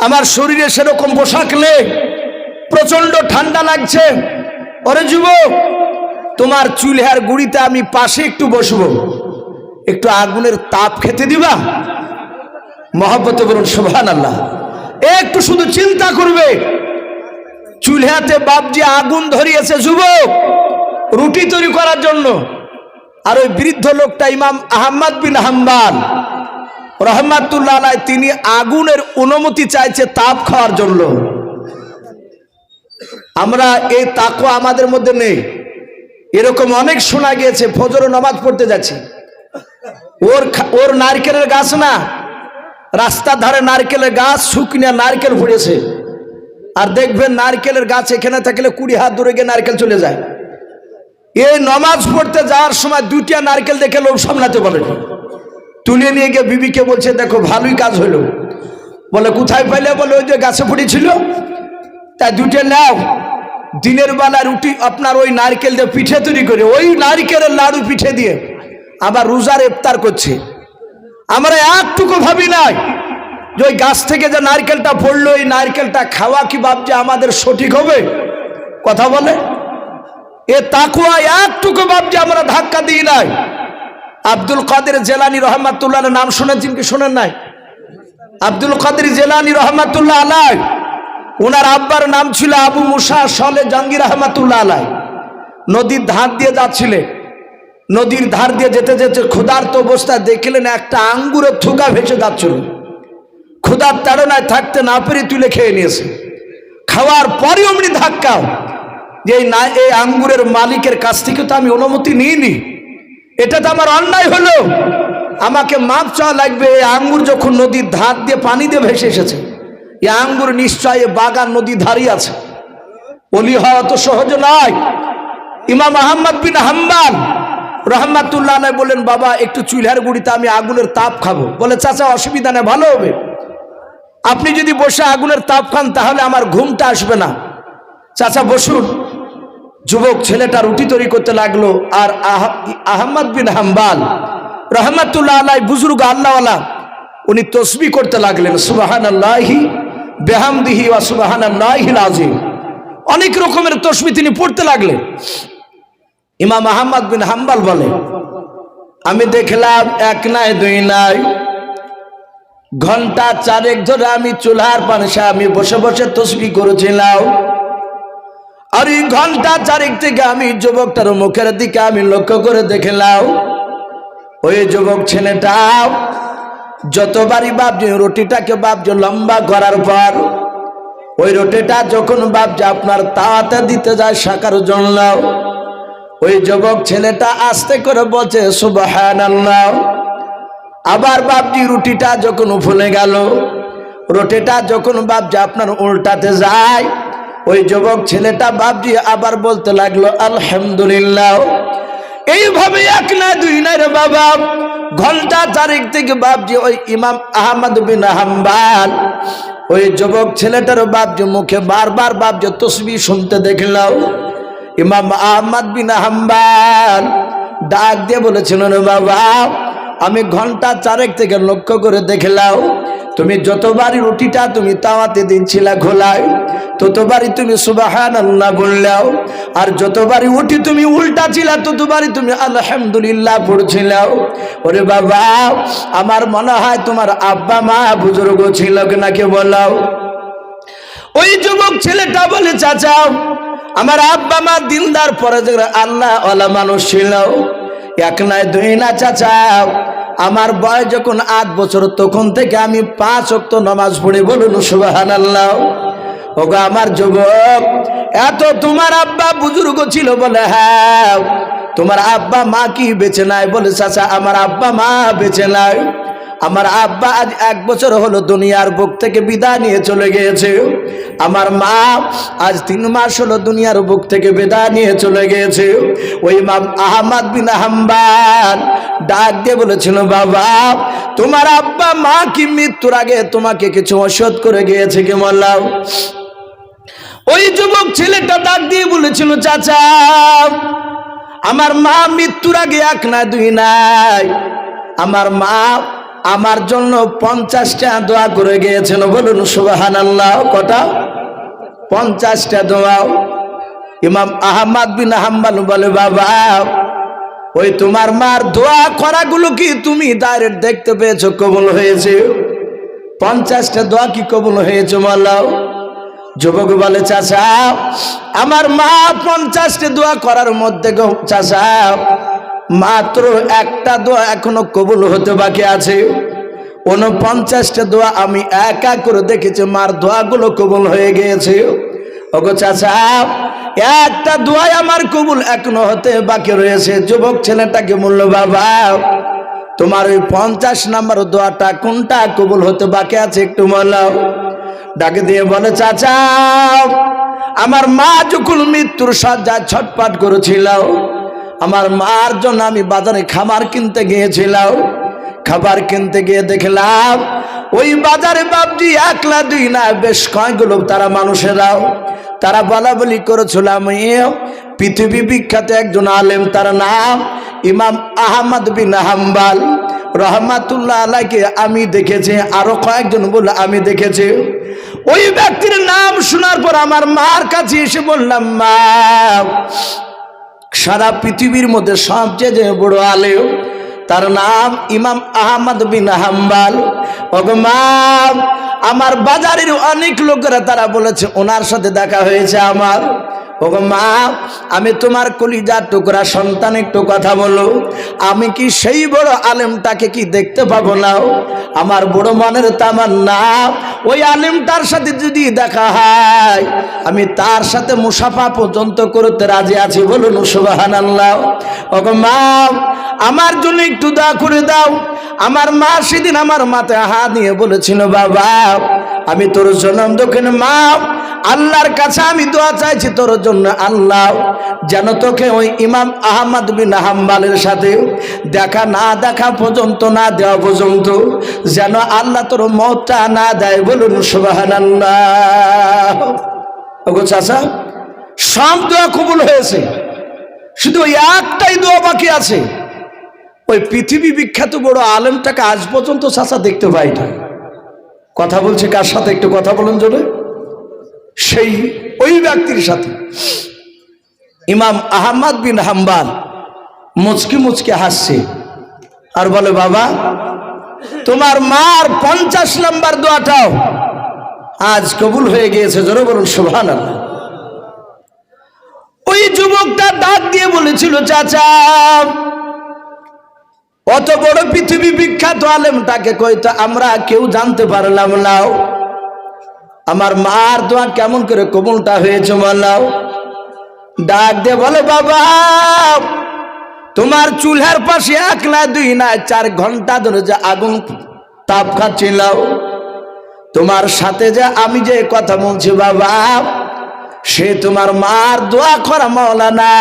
আমার শরীরে সেরকম পোশাক নেই, প্রচন্ড ঠান্ডা লাগছে। ওরে যুবক তোমার চুলহার গুড়িতে আমি পাশে একটু বসবো, একটু আগুনের তাপ খেতে দিবা? মহব্বতে বলুন সুবহানাল্লাহ। একটু শুধু চিন্তা করবে, চুলহাতে বাপজি আগুন ধরিয়েছে যুবক রুটি তৈরি করার জন্য, আর ওই বৃদ্ধ লোকটা ইমাম আহমদ বিন হাম্বল রহমাতুল্লাহ আলাইহি, তিনি আগুনের অনুমতি চাইছে তাপ খাওয়ার জন্য। আমরা এই তাকওয়া আমাদের মধ্যে নেই। এরকম অনেক শোনা গিয়েছে, ফজর নামাজ পড়তে যাচ্ছে, ওর নারকেলের গাছ না, রাস্তার ধারে নারকেলের গাছ, শুকনা নারকেল ফুটেছে, আর দেখবেন নারকেলের গাছ এখানে থাকলে 20 হাত দূরে গিয়ে নারকেল চলে যায়। এই নামাজ পড়তে যাওয়ার সময় 2টা নারকেল দেখে লোভ সামলাতে পারে, তুলে নিয়ে গিয়ে বিবিকে বলছে দেখো ভালোই কাজ হলো। বলে কোথায় পাইলে? বলে ওই যে গাছে পড়েছিল। তাই 2টা নাও, দিনের বেলা রুটি আপনার ওই নারকেল দিয়ে পিঠে তৈরি করে, ওই নারকেলের লাড়ু পিঠে দিয়ে আবার রোজার ইফতার করছে। আমরা একটুকু ভাবি নাই যে ওই গাছ থেকে যে নারকেলটা পড়লো, এই নারকেলটা খাওয়া কি ভাবছে আমাদের সঠিক হবে? কথা বলে এ তাকওয়া একটুকু ভাবছে আমরা ধাক্কা দিই নাই। আব্দুল কাদের জেলানী রহমাতুল্লাহ নাম শুনেছেন কি শোনেন নাই? আব্দুল কাদের জেলানী রহমাতুল্লাহ আলাইহি, ওনার আব্বার নাম ছিল আবু মুসা সলে জাহাঙ্গীর রহমাতুল্লাহ আলাইহি। নদীর ধার দিয়ে যাচ্ছিলেন, নদীর ধার দিয়ে যেতে যেতে ক্ষুধার্ত অবস্থায় দেখলেন একটা আঙ্গুরের থুকা ভেসে যাচ্ছিল। ক্ষুধার তাড়নায় থাকতে না পেরে তুলে খেয়ে নিয়েছে। খাওয়ার পরে অমনি ধাক্কা, যে এই আঙ্গুরের মালিকের কাছ থেকে তো আমি অনুমতি নিইনি, এটা তো আমার অন্যায় হলো, আমাকে মাপ চাওয়া লাগবে। এই আঙ্গুর যখন নদীর ধার দিয়ে পানি দিয়ে ভেসে এসেছে, এই আঙ্গুর নিশ্চয় বাগান নদীর ধারই আছে, ওলি হওয়া তো সহজ নয়। ইমাম আহমদ বিন হাম্বল রহমাতুল্লাহ আলাইহি বললেন বাবা একটু চুলহার গুড়িতে আমি আগুনের তাপ খাবো। বলে চাচা অসুবিধা নেই, ভালো হবে, আপনি যদি বসে আগুনের তাপ খান তাহলে আমার ঘুমটা আসবে না। চাচা বসুন। যুবক ছেলেটা রুটি তৈরি করতে লাগলো, আর আহমদ বিন হাম্বল রহমাতুল্লাহ আলাইহি বুজুর্গ আল্লাহওয়ালা, উনি তসবিহ করতে লাগলেন সুবহানাল্লাহি বিহামদিহি ওয়া সুবহানাল্লাহিল আযীম। অনেক রকমের তসবিহ তিনি পড়তে লাগলেন। ইমাম আহমদ বিন হাম্বল বলে আমি দেখলাম 1 নাই 2 নাই, ঘন্টা 4 ধরে আমি চুলার পাশে আমি বসে বসে তসবিহ করেছিলাম। আর এই ঘন্টা 4 থেকে আমি যুবকটার মুখের দিকে আমি লক্ষ্য করে দেখলাম, ওই যুবক ছেলেটা যতবারই বাপজি রুটিটাকে বাপজি লম্বা করার পর ওই রুটিটা যখন বাপজি আপনার তাওয়াতে দিতে যায় শাকার জন্য, ওই যুবক ছেলেটা আস্তে করে বলছে সুবহানাল্লাহ। আবার বাপজি রুটিটা যখন ফুলে গেল, রুটিটা যখন বাপজি আপনার উল্টাতে যায়, ওই যুবক ছেলেটা বাপজি আবার বলতে লাগলো আলহামদুলিল্লাহ। এইভাবে এক না দুই না রে বাবা, ঘন্টা চারেক থেকে বাপজি ওই ইমাম আহমদ বিন হাম্বল ওই যুবক ছেলেটার বাপজি মুখে বারবার বাপজি তাসবিহ শুনতে দেখলাম। ইমাম আহমদ বিন হাম্বল ডাক দিয়ে বলেছিলেন, বাবা আমি ঘন্টা চারেক থেকে লক্ষ্য করে দেখলাম তুমি যতবারই রুটিটা তুমি তাওয়াতে দিচ্ছিলা ঘোলায়, ততবারই তুমি সুবহানাল্লাহ বললাও, আর যতবারই উঠি তুমি উল্টা ছিলা ততবারই তুমি আলহামদুলিল্লাহ পড়ছিলাও। ওরে বাবা আমার মনে হয় তোমার আব্বা মা বুজুর্গ ছিল নাকি বলাও। ওই যুবক ছেলেটা বলে চাচা আমার আব্বা মা দিনদার পরেজগার আল্লাহ ওয়ালা মানুষ ছিল। এক নয় দুই না চাচা, আমার বয়স যখন 8 বছর তখন থেকে আমি 5 ওয়াক্ত নামাজ পড়ি, বলুন সুবহানাল্লাহ। ওগো আমার যুবক, এত তোমার আব্বা বুজুর্গ ছিল বলে হ্যাঁ, তোমার আব্বা মা কি বেঁচে নাই? বলে চাচা আমার আব্বা মা বেঁচে নাই, আমার আব্বা আজ 1 বছর হলো দুনিয়ার বুক থেকে বিদায় নিয়ে চলে গিয়েছে, আমার মা আজ 3 মাস হলো দুনিয়ার বুক থেকে বিদায় নিয়ে চলে গিয়েছে। ওই ইমাম আহমদ বিন হাম্বল ডাক দিয়ে বলেছিল, বাবা তোমার আব্বা মা কি মৃত্যুর আগে তোমাকে কিছু ওষুধ করে গিয়েছে কি বললাম? ওই যুবক ছেলেটা ডাক দিয়ে বলেছিল, চাচা আমার মা মৃত্যুর আগে 1 না 2 নাই, আমার মা আমার জন্য 50টা দোয়া করে গিয়েছেন, বলুন সুবহানাল্লাহ। কটা? 50টা দোয়া। ইমাম আহমদ বিন হাম্বল বলে, বাবা ওই তোমার মার দোয়া করাগুলো কি তুমি ডাইরেক্ট দেখতে পেয়েছো কবুল হয়েছে? 50টা দোয়া কি কবুল হয়েছে বলো? যুবক বলে, চাচা আমার মা 50টা দোয়া করার মধ্যে চাচা মাত্র একটা দোয়া এখনো কবুল হতে বাকি আছে, 49টা দোয়া আমি একা করে দেখেছি মার দোয়াগুলো কবুল হয়ে গিয়েছে। ওগো চাচা একটা দোয়া আমার কবুল এখনো হতে বাকি রয়েছে। যুবক ছেলেটাকে বলল, বাবা তোমার ওই 50 নম্বর দোয়াটা কোনটা কবুল হতে বাকি আছে একটু বলো। ডাকে দিয়ে বলে, চাচা আমার মা যখন মৃত্যুর শয্যায় ছটফট করেছিল, আমার মার জন্য আমি বাজারে খাবার কিনতে গিয়েছিলাম, খাবার কিনতে গিয়ে দেখলাম ওই বাজারে বাপজি 1 না 2 না বেশ কয়েকগুলো তারা মানুষেরাও তারা বলা বলি করেছিল আমি পৃথিবী বিখ্যাত একজন আলেম, তার নাম ইমাম আহমদ বিন হাম্বল রহমাতুল্লাহ আলাইকে আমি দেখেছি, আরো কয়েকজন বলে আমি দেখেছি। ওই ব্যক্তির নাম শোনার পর আমার মার কাছে এসে বললাম, মা সারা পৃথিবীর মধ্যে সবচেয়ে বড় আলেম তার নাম ইমাম আহমদ বিন হাম্বল। ওগো মা আমার বাজারের অনেক লোকেরা তারা বলেছে ওনার সাথে দেখা হয়েছে আমার। ওগো মা আমি তোমার কলিজার টুকরা সন্তান, একটু কথা বলো, আমি কি সেই বড় আলেমটাকে কি দেখতে পাবো না? আমার বড় মনের তামান্না ওই আলেমটার সাথে যদি দেখা হয় আমি তার সাথে মুসাফা পর্যন্ত করতে রাজি আছি, বলুন সুবহানাল্লাহ। ওগো মা আমার জন্য একটু দোয়া করে দাও। আমার মা সেদিন আমার মাথায় হাত নিয়ে বলেছিল, বাবা আমি তোর জন্ম দক্ষিণ মা আল্লাহর কাছে আমি দোয়া চাইছি তোর জন্য, আল্লাহ যেন তোকে ওই ইমাম আহমদ বিন হাম্বলের সাথে দেখা না দেখা পর্যন্ত না দেওয়া পর্যন্ত যেন আল্লাহ তোর মওতটা না দেয়, বলুন সুবহানাল্লাহ। ওগো চাচা সব দোয়া কবুল হয়েছে, শুধু ওই একটাই দোয়া বাকি আছে। ওই পৃথিবী বিখ্যাত বড় আলেমটাকে আজ পর্যন্ত চাচা দেখতে পাই না। কথা বলছে কার সাথে একটু কথা বলুন জোরে? সেই ওই ব্যক্তির সাথে। ইমাম আহমদ বিন হাম্বল মুচকি মুচকি হাসছে আর বলে, বাবা তোমার মার 50 নম্বর দোয়াটাও আজ কবুল হয়ে গিয়েছে, জোরে বলুন সুবহানাল্লাহ। ওই যুবকটা ডাক দিয়ে বলেছিল, চাচা অত বড় পৃথিবী বিখ্যাত আলেমটাকে কইতো আমরা কেউ জানতে পারলাম না। আমার মার দোয়া কেমন করে কবুলটা হয়েছে বলাও। ডাক দিয়ে বলে বাবা তোমার চুলহার পাশে 1 না 2 না 4 ঘন্টা ধরে যে আগুন তাপ খাচ্ছিল, তোমার সাথে যে আমি যে কথা বলছি বাবা সে তোমার মার দোয়া করা মাওলানা,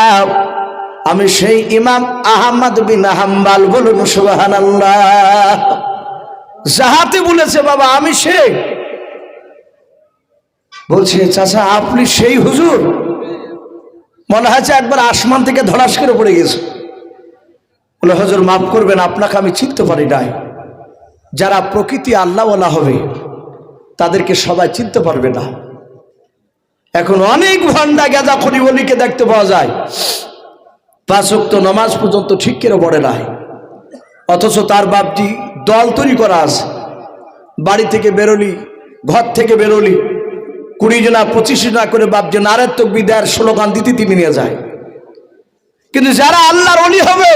আমি সেই ইমাম আহমদ বিন হাম্বল। বলুন সুবহানাল্লাহ। যাহাতে বলেছে বাবা আমি সে। বলছে চাচা আপনি সেই হুজুর? মনে হচ্ছে একবার আসমান থেকে ধরাস করে পড়ে গেছে। বলে হুজুর মাফ করবেন, আপনাকে আমি চিনতে পারি নাই। যারা প্রকৃতি আল্লাহওয়ালা হবে তাদেরকে সবাই চিনতে পারবে না। এখন অনেক ভণ্ডা গাঁজা খনি বলিকে দেখতে পাওয়া যায় 5 ওয়াক্ত নামাজ পর্যন্ত ঠিক করে পড়ে নাই, অথচ তার বাপজি দল তৈরি করা আছে। বাড়ি থেকে বেরোলি, ঘর থেকে বেরোলি 20 জনা 25 জনা করে বাপজি নারের তাকবীর দেওয়ার স্লোগান দিতে তিনি নিয়ে যায়। কিন্তু যারা আল্লাহর ওলি হবে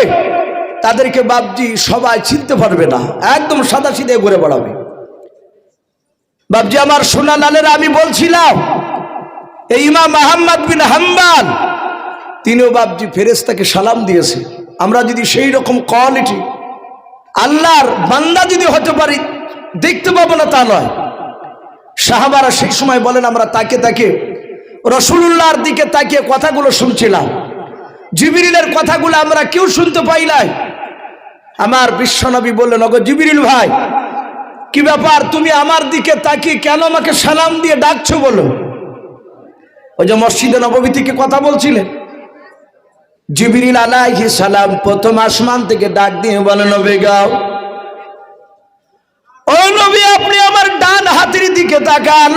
তাদেরকে বাপজি সবাই চিনতে পারবে না, একদম সাদা সিধে ঘুরে বেড়াবে। বাপজি আমার সোনা লালেরা আমি বলছিলাম এই ইমাম আহমদ বিন হাম্বল তিনিও বাপজি ফেরেশতাকে সালাম দিয়েছে। আমরা যদি সেই রকম কোয়ালিটি আল্লাহর বান্দা যদি হতে পারি দেখতে পাবো না তা নয়। সাহাবারা সেই সময় বলেন আমরা তাকে তাকে রাসূলুল্লাহর দিকে তাকিয়ে কথাগুলো শুনছিলাম, জিবরিলের কথাগুলো আমরা কেউ শুনতে পাই নাই। আমার বিশ্বনবী বললেন ওগো জিবরিল ভাই কি ব্যাপার, তুমি আমার দিকে তাকিয়ে কেন আমাকে সালাম দিয়ে ডাকছো বলো? ওই যে মসজিদে নববী থেকে কথা বলছিলেন, জিবরিল আলাইহিস সালাম প্রথম আসমান থেকে ডাক দিয়ে বলেন নবী গাও, ও নবী আপনি আমার ডান হাতের দিকে তাকান।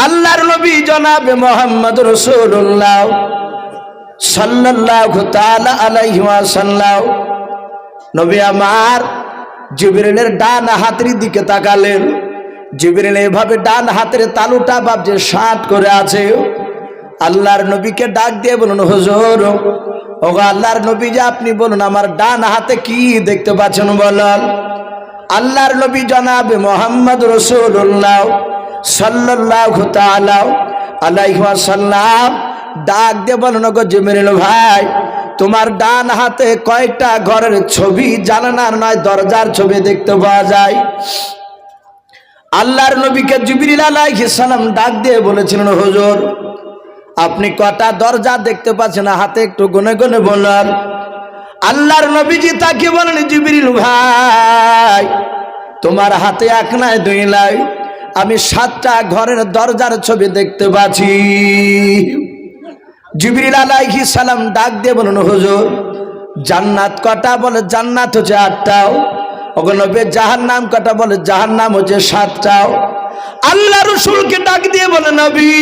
আল্লাহর নবী জনাবে মুহাম্মদ রাসূলুল্লাহ সাল্লাল্লাহু তাআলা আলাইহি ওয়াসাল্লাম নবী আমার জিবরিলের ডান হাতের দিকে তাকালেন। জিবরিল এভাবে ডান হাতের তালুটা বাপজে 60 করে আছে। আল্লাহর নবীকে ডাক দিয়ে বলুন হুজুর ওগো আল্লাহর নবী যে আপনি বলুন আমার ডান হাতে কি দেখতে পাচ্ছেন বলেন। আল্লাহর নবী জনাবে মুহাম্মদ রাসূলুল্লাহ সাল্লাল্লাহু তাআলা আলাইহি ওয়াসাল্লাম ডাক দিয়ে বলুন ওগো জিবরিল ভাই তোমার ডান হাতে কয়টা ঘরের ছবি জানালার নয় দরজার ছবি দেখতে পাওয়া যায়? আল্লাহর নবীকে জিবরিল আলাইহিস সালাম ডাক দিয়ে বলেছিলেন হুজুর আপনি কটা দরজা দেখতে পাচ্ছেন হাতে একটু গুনে গুনে বলেন। আল্লাহর নবীজি তাকে বলেন জিবরিল ভাই তোমার হাতে 1 নয় 2 নয় আমি 7টা ঘরের দরজার ছবি দেখতে পাচ্ছি। জিবরিল আলাইহিস সালাম ডাক দিয়ে বলেন হুজুর জান্নাত কটা? বলে জান্নাত হচ্ছে 8টাও। ওগো নবী জাহান্নাম কটা? বলে জাহান্নাম হচ্ছে 7টাও। আল্লাহ রাসূলকে ডাক দিয়ে বলে নবী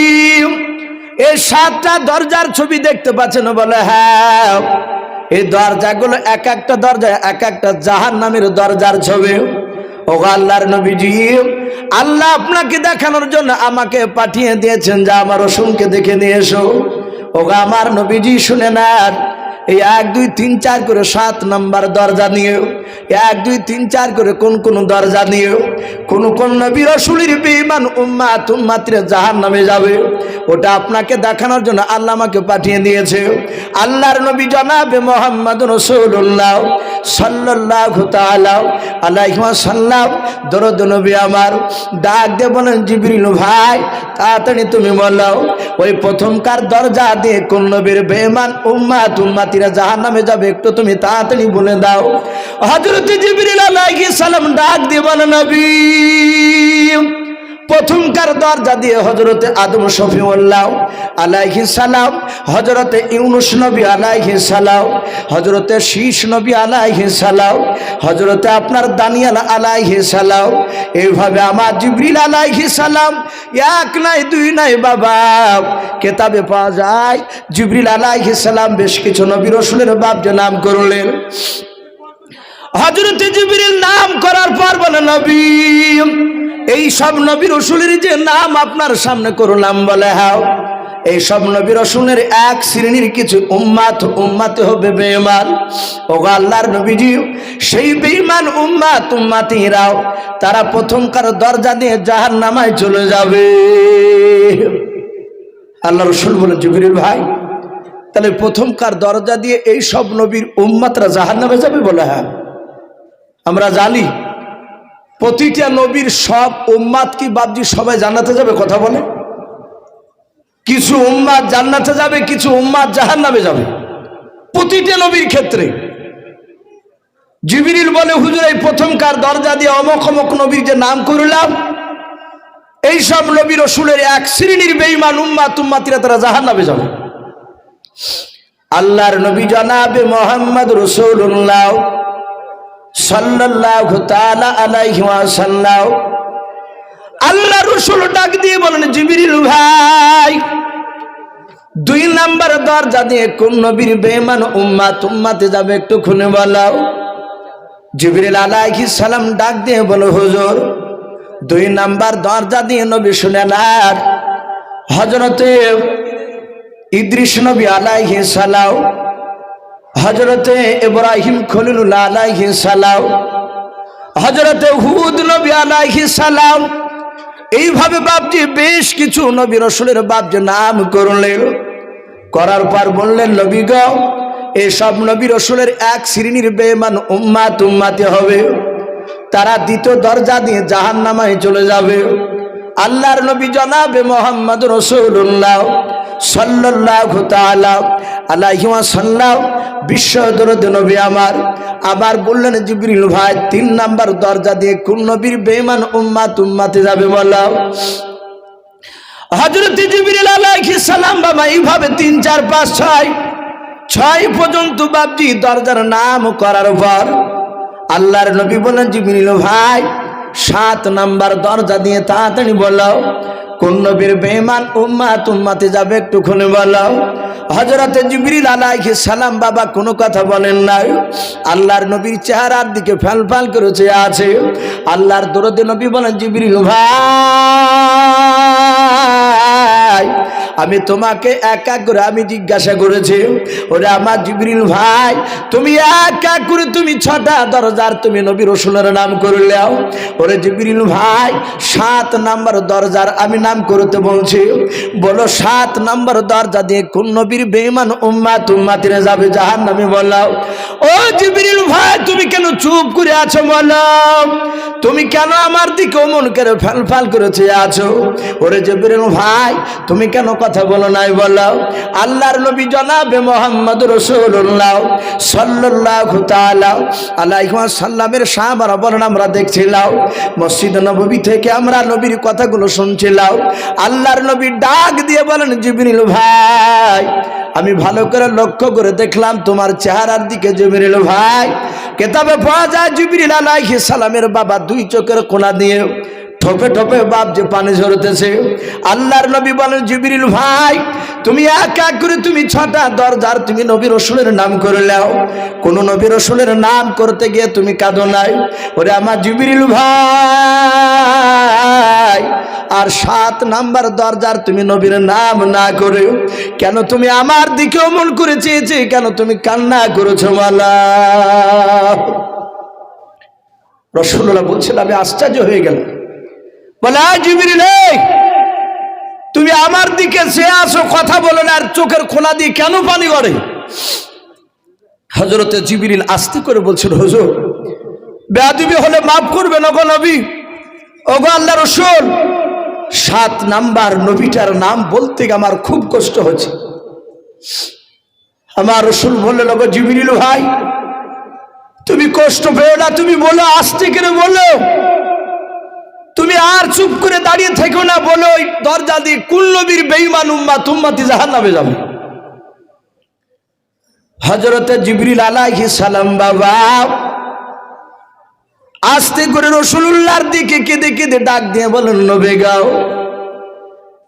এই 7টা দরজার ছবি দেখতে পাচ্ছেন? বলে হ্যাঁ। এই দরজাগুলো এক একটা দরজা এক একটা জাহান্নামের দরজার ছবি। ওগো আল্লাহর নবীজি আল্লাহ আপনাকে দেখানোর জন্য আমাকে পাঠিয়ে দিয়েছেন যে আমার রাসূলকে দেখে নিয়ে এসো। ওগো আমার নবীজি শুনে নেন এই 1 2 3 4 করে 7 নাম্বার দরজা নিয়ে 1 2 3 4 করে কোন কোন দরজা নিয়ে কোন কোন নবী রাসূলের বেঈমান উম্মাতরা জাহান্নামে যাবে ওটা আপনাকে দেখানোর জন্য আল্লাহ আমাকে পাঠিয়ে দিয়েছে। আল্লাহর নবী জনাবে মুহাম্মদ রাসূলুল্লাহ সাল্লাল্লাহু তাআলা আলাইহি ওয়াসাল্লাম দরুদ নবী আমার ডাক দিয়ে বলেন জিবরিল ভাই তাড়াতাড়ি তুমি বলো ওই প্রথমকার দরজা দিয়ে কোন নবীর বেঈমান উম্মাতিরা জাহান্নামে যাবে একটু তুমি তাড়াতাড়ি বলে দাও। হযরত জিবরিল আলাইহিস সালাম ডাক দিয়ে বলেন নবী প্রথমকার দরজা দিয়ে হযরতে আদম শফিউল্লাহ আলাইহিস সালাম, হযরতে ইউনুস নবী আলাইহিস সালাম, হযরতে শীশ নবী আলাইহিস সালাম, হযরতে আপনার দানিয়েল আলাইহিস সালাম, এইভাবে আমার জিবরিল আলাইহিস সালাম 1 নয় 2 নয় বাবা কিতাবে পাওয়া যায় জিবরিল আলাইহিস সালাম বেশ কিছু নবী রাসূলের বাপ যে নাম করলেন। হযরতে জিবরিল নাম করার পর বলে নবী এই সব নবী রাসূলের যে নাম আপনার সামনে করলাম বলে হ্যাঁ এই সব নবী রাসূলের এক শ্রেণীর কিছু উম্মতে হবে বেঈমান। ওগো আল্লাহর নবীজি, সেই বেঈমান উম্মতিরাও তারা প্রথমকার দরজা দিয়ে জাহান্নামায় চলে যাবে। আল্লাহ রাসূল বলেন, জিবরিল ভাই, তাহলে প্রথমকার দরজা দিয়ে এই সব নবীর উম্মতরা জাহান্নামে যাবে? বলে হ্যাঁ। আমরা জানি প্রতিটা নবীর সব উম্মত কি বাপজি সবাই জান্নাতে যাবে? কথা বলে। কিছু উম্মত জান্নাতে যাবে, কিছু উম্মত জাহান্নামে যাবে, প্রতিটা নবীর ক্ষেত্রে। জিবরিল বলে, হুজুর, এই প্রথমকার দরজা দিয়ে অমুক অমুক নবীর যে নাম করলাম, এই সব নবী রাসূলের এক শ্রেণীর বেঈমান উম্মতিরা তারা জাহান্নামে যাবে। আল্লাহর নবী জনাবে মুহাম্মদ রাসূলুল্লাহ সাল্লাল্লাহু তাআলা আলাইহি ওয়াসাল্লাম, আল্লাহ রাসূল ডাক দিয়ে বলেন, জিবরিল ভাই, 2 নাম্বার দরজা দিয়ে কোন নবীর বেঈমান উম্মতে যাবে একটু খুলে বলো। জিবরিল আলাইহিস সালাম ডাক দিয়ে বলে, হুজুর, 2 নাম্বার দরজা দিয়ে নবী শুনেন, আর হযরতে ইদ্রিস নবী আলাইহিস সালাম, হযরতে ইব্রাহিম খলিলুল্লাহ আলাইহিস সালাম, হযরতে হুদ নবী আলাইহিস সালাম, এইভাবে বাপজি বেশ কিছু নবী রাসূলের বাপজি নাম করলেন। করার পর বললেন, নবী গো, এই সব নবী রাসূলের এক শ্রেণীর বেঈমান উম্মতে হবে, তারা দ্বিতীয় দরজা দিয়ে জাহান্নামে চলে যাবে। আল্লাহর নবী জনাবে মুহাম্মদ রাসূলুল্লাহ সাল্লাল্লাহু তাআলা আলাইহি ওয়াসাল্লাম, বিশ্ব দরদ নবী আমার, আবার বললেন, জিবরিল ভাই, 3 নাম্বার দরজা দিয়ে কোন নবীর বেঈমান উম্মতে যাবে বলো। হযরত জিবরিল আলাইহিস সালাম বাবা এইভাবে 3 4 5 6 পর্যন্ত বাপজি দরজার নাম করার পর আল্লাহর নবী বলেন, জিবরিল ভাই, 7 নাম্বার দরজা দিয়ে তাড়াতাড়ি বলো কোন নবীর বেঈমান উম্মতে যাবে একটু খুলে বলো। হযরত জিবরিল আলাইহিস সালাম বাবা কোনো কথা বলেন নাই। আল্লাহর নবীর চেহারার দিকে ফ্যালফ্যাল করে চেয়ে আছে। আল্লাহর দরদে নবী বলেন, জিবরিল ভাই, আমি তোমাকে এক এক করে আমি জিজ্ঞাসা করেছি, ওরে আমার জিবরিল ভাই, তুমি এক এক করে তুমি 6টা দরজার তুমি নবী রাসূলের নাম করলেও, ওরে জিবরিল ভাই, 7 নাম্বার দরজার আমি নাম করতে বলছি, বলো 7 নাম্বার দরজা দিয়ে কোন নবীর বেঈমান উম্মতিরা যাবে জাহান্নামে বলো। ও জিবরিল ভাই, তুমি কেন চুপ করে আছো বলো? তুমি কেন আমার দিকে অমন করে ফ্যালফ্যাল করেছে আছো? ওরে জিবরিল ভাই, তুমি কেন কথা বলো নাই বলো? আল্লাহর নবী জনাবে মুহাম্মদ রাসূলুল্লাহ সাল্লাল্লাহু তাআলা আলাইহি ওয়াসাল্লামের সাহাবারা বলেন, আমরা দেখছিলাম মসজিদ নববী থেকে আমরা নবীর কথাগুলো শুনছিলাম। আল্লাহর নবী ডাক দিয়ে বলেন, জিবরিল ভাই, আমি ভালো করে লক্ষ্য করে দেখলাম তোমার চেহারার দিকে। জিবরিল ভাই, কিতাবে পাওয়া যায় জিবরিল আলাইহিস সালামের বাবা 2 চোখের কোণা দিয়ে ঠোপে ঠোপে বাপ যে পানি ঝরতেছে। আল্লাহর নবী বলেন, জিবরিল ভাই, তুমি এক এক করে তুমি 6টা দরজার তুমি নবী রাসূলের নাম করলেও, কোন নবী রাসূলের নাম করতে গিয়ে তুমি কাঁদো নাই। ওরে আমার জিবরিল ভাই, আর 7 নাম্বার দরজার তুমি নবীর নাম না করে কেন তুমি আমার দিকে অমন করে চেয়েছে, কেন তুমি কান্না করেছো মালা? রাসূলুল্লাহ বলছেন, আমি আশ্চর্য হয়ে গেলাম। বলে, জিবরিল, তুমি আমার দিকে চেয়ে আসো, কথা বলো না, আর চোখের কোণা দিয়ে কেন পানি গড়ে? হযরতে জিবরিল আস্তে করে বলছেন, হুজুর, বেয়াদবি হলে মাফ করবেন ওগো নবী, ওগো আল্লাহর রাসূল, 7 নাম্বার নবীটার নাম বলতে আমার খুব কষ্ট হচ্ছে। আমার রাসূল বললেন, ওগো জিবরিল ভাই, তুমি কষ্ট পেও না, তুমি বলো, আস্তে করে বলো, তুমি আর চুপ করে দাঁড়িয়ে থেকো না, বলো ওই দরজা দিয়ে কোন নবীর বেঈমান উম্মতি জাহান্নামে যাবে। হযরতে জিবরিল আলাইহিস সালাম বাবা আস্তে করে রাসূলুল্লাহর দিকে কেঁদে কেঁদে ডাক দিয়ে বলেন, নবী গাও,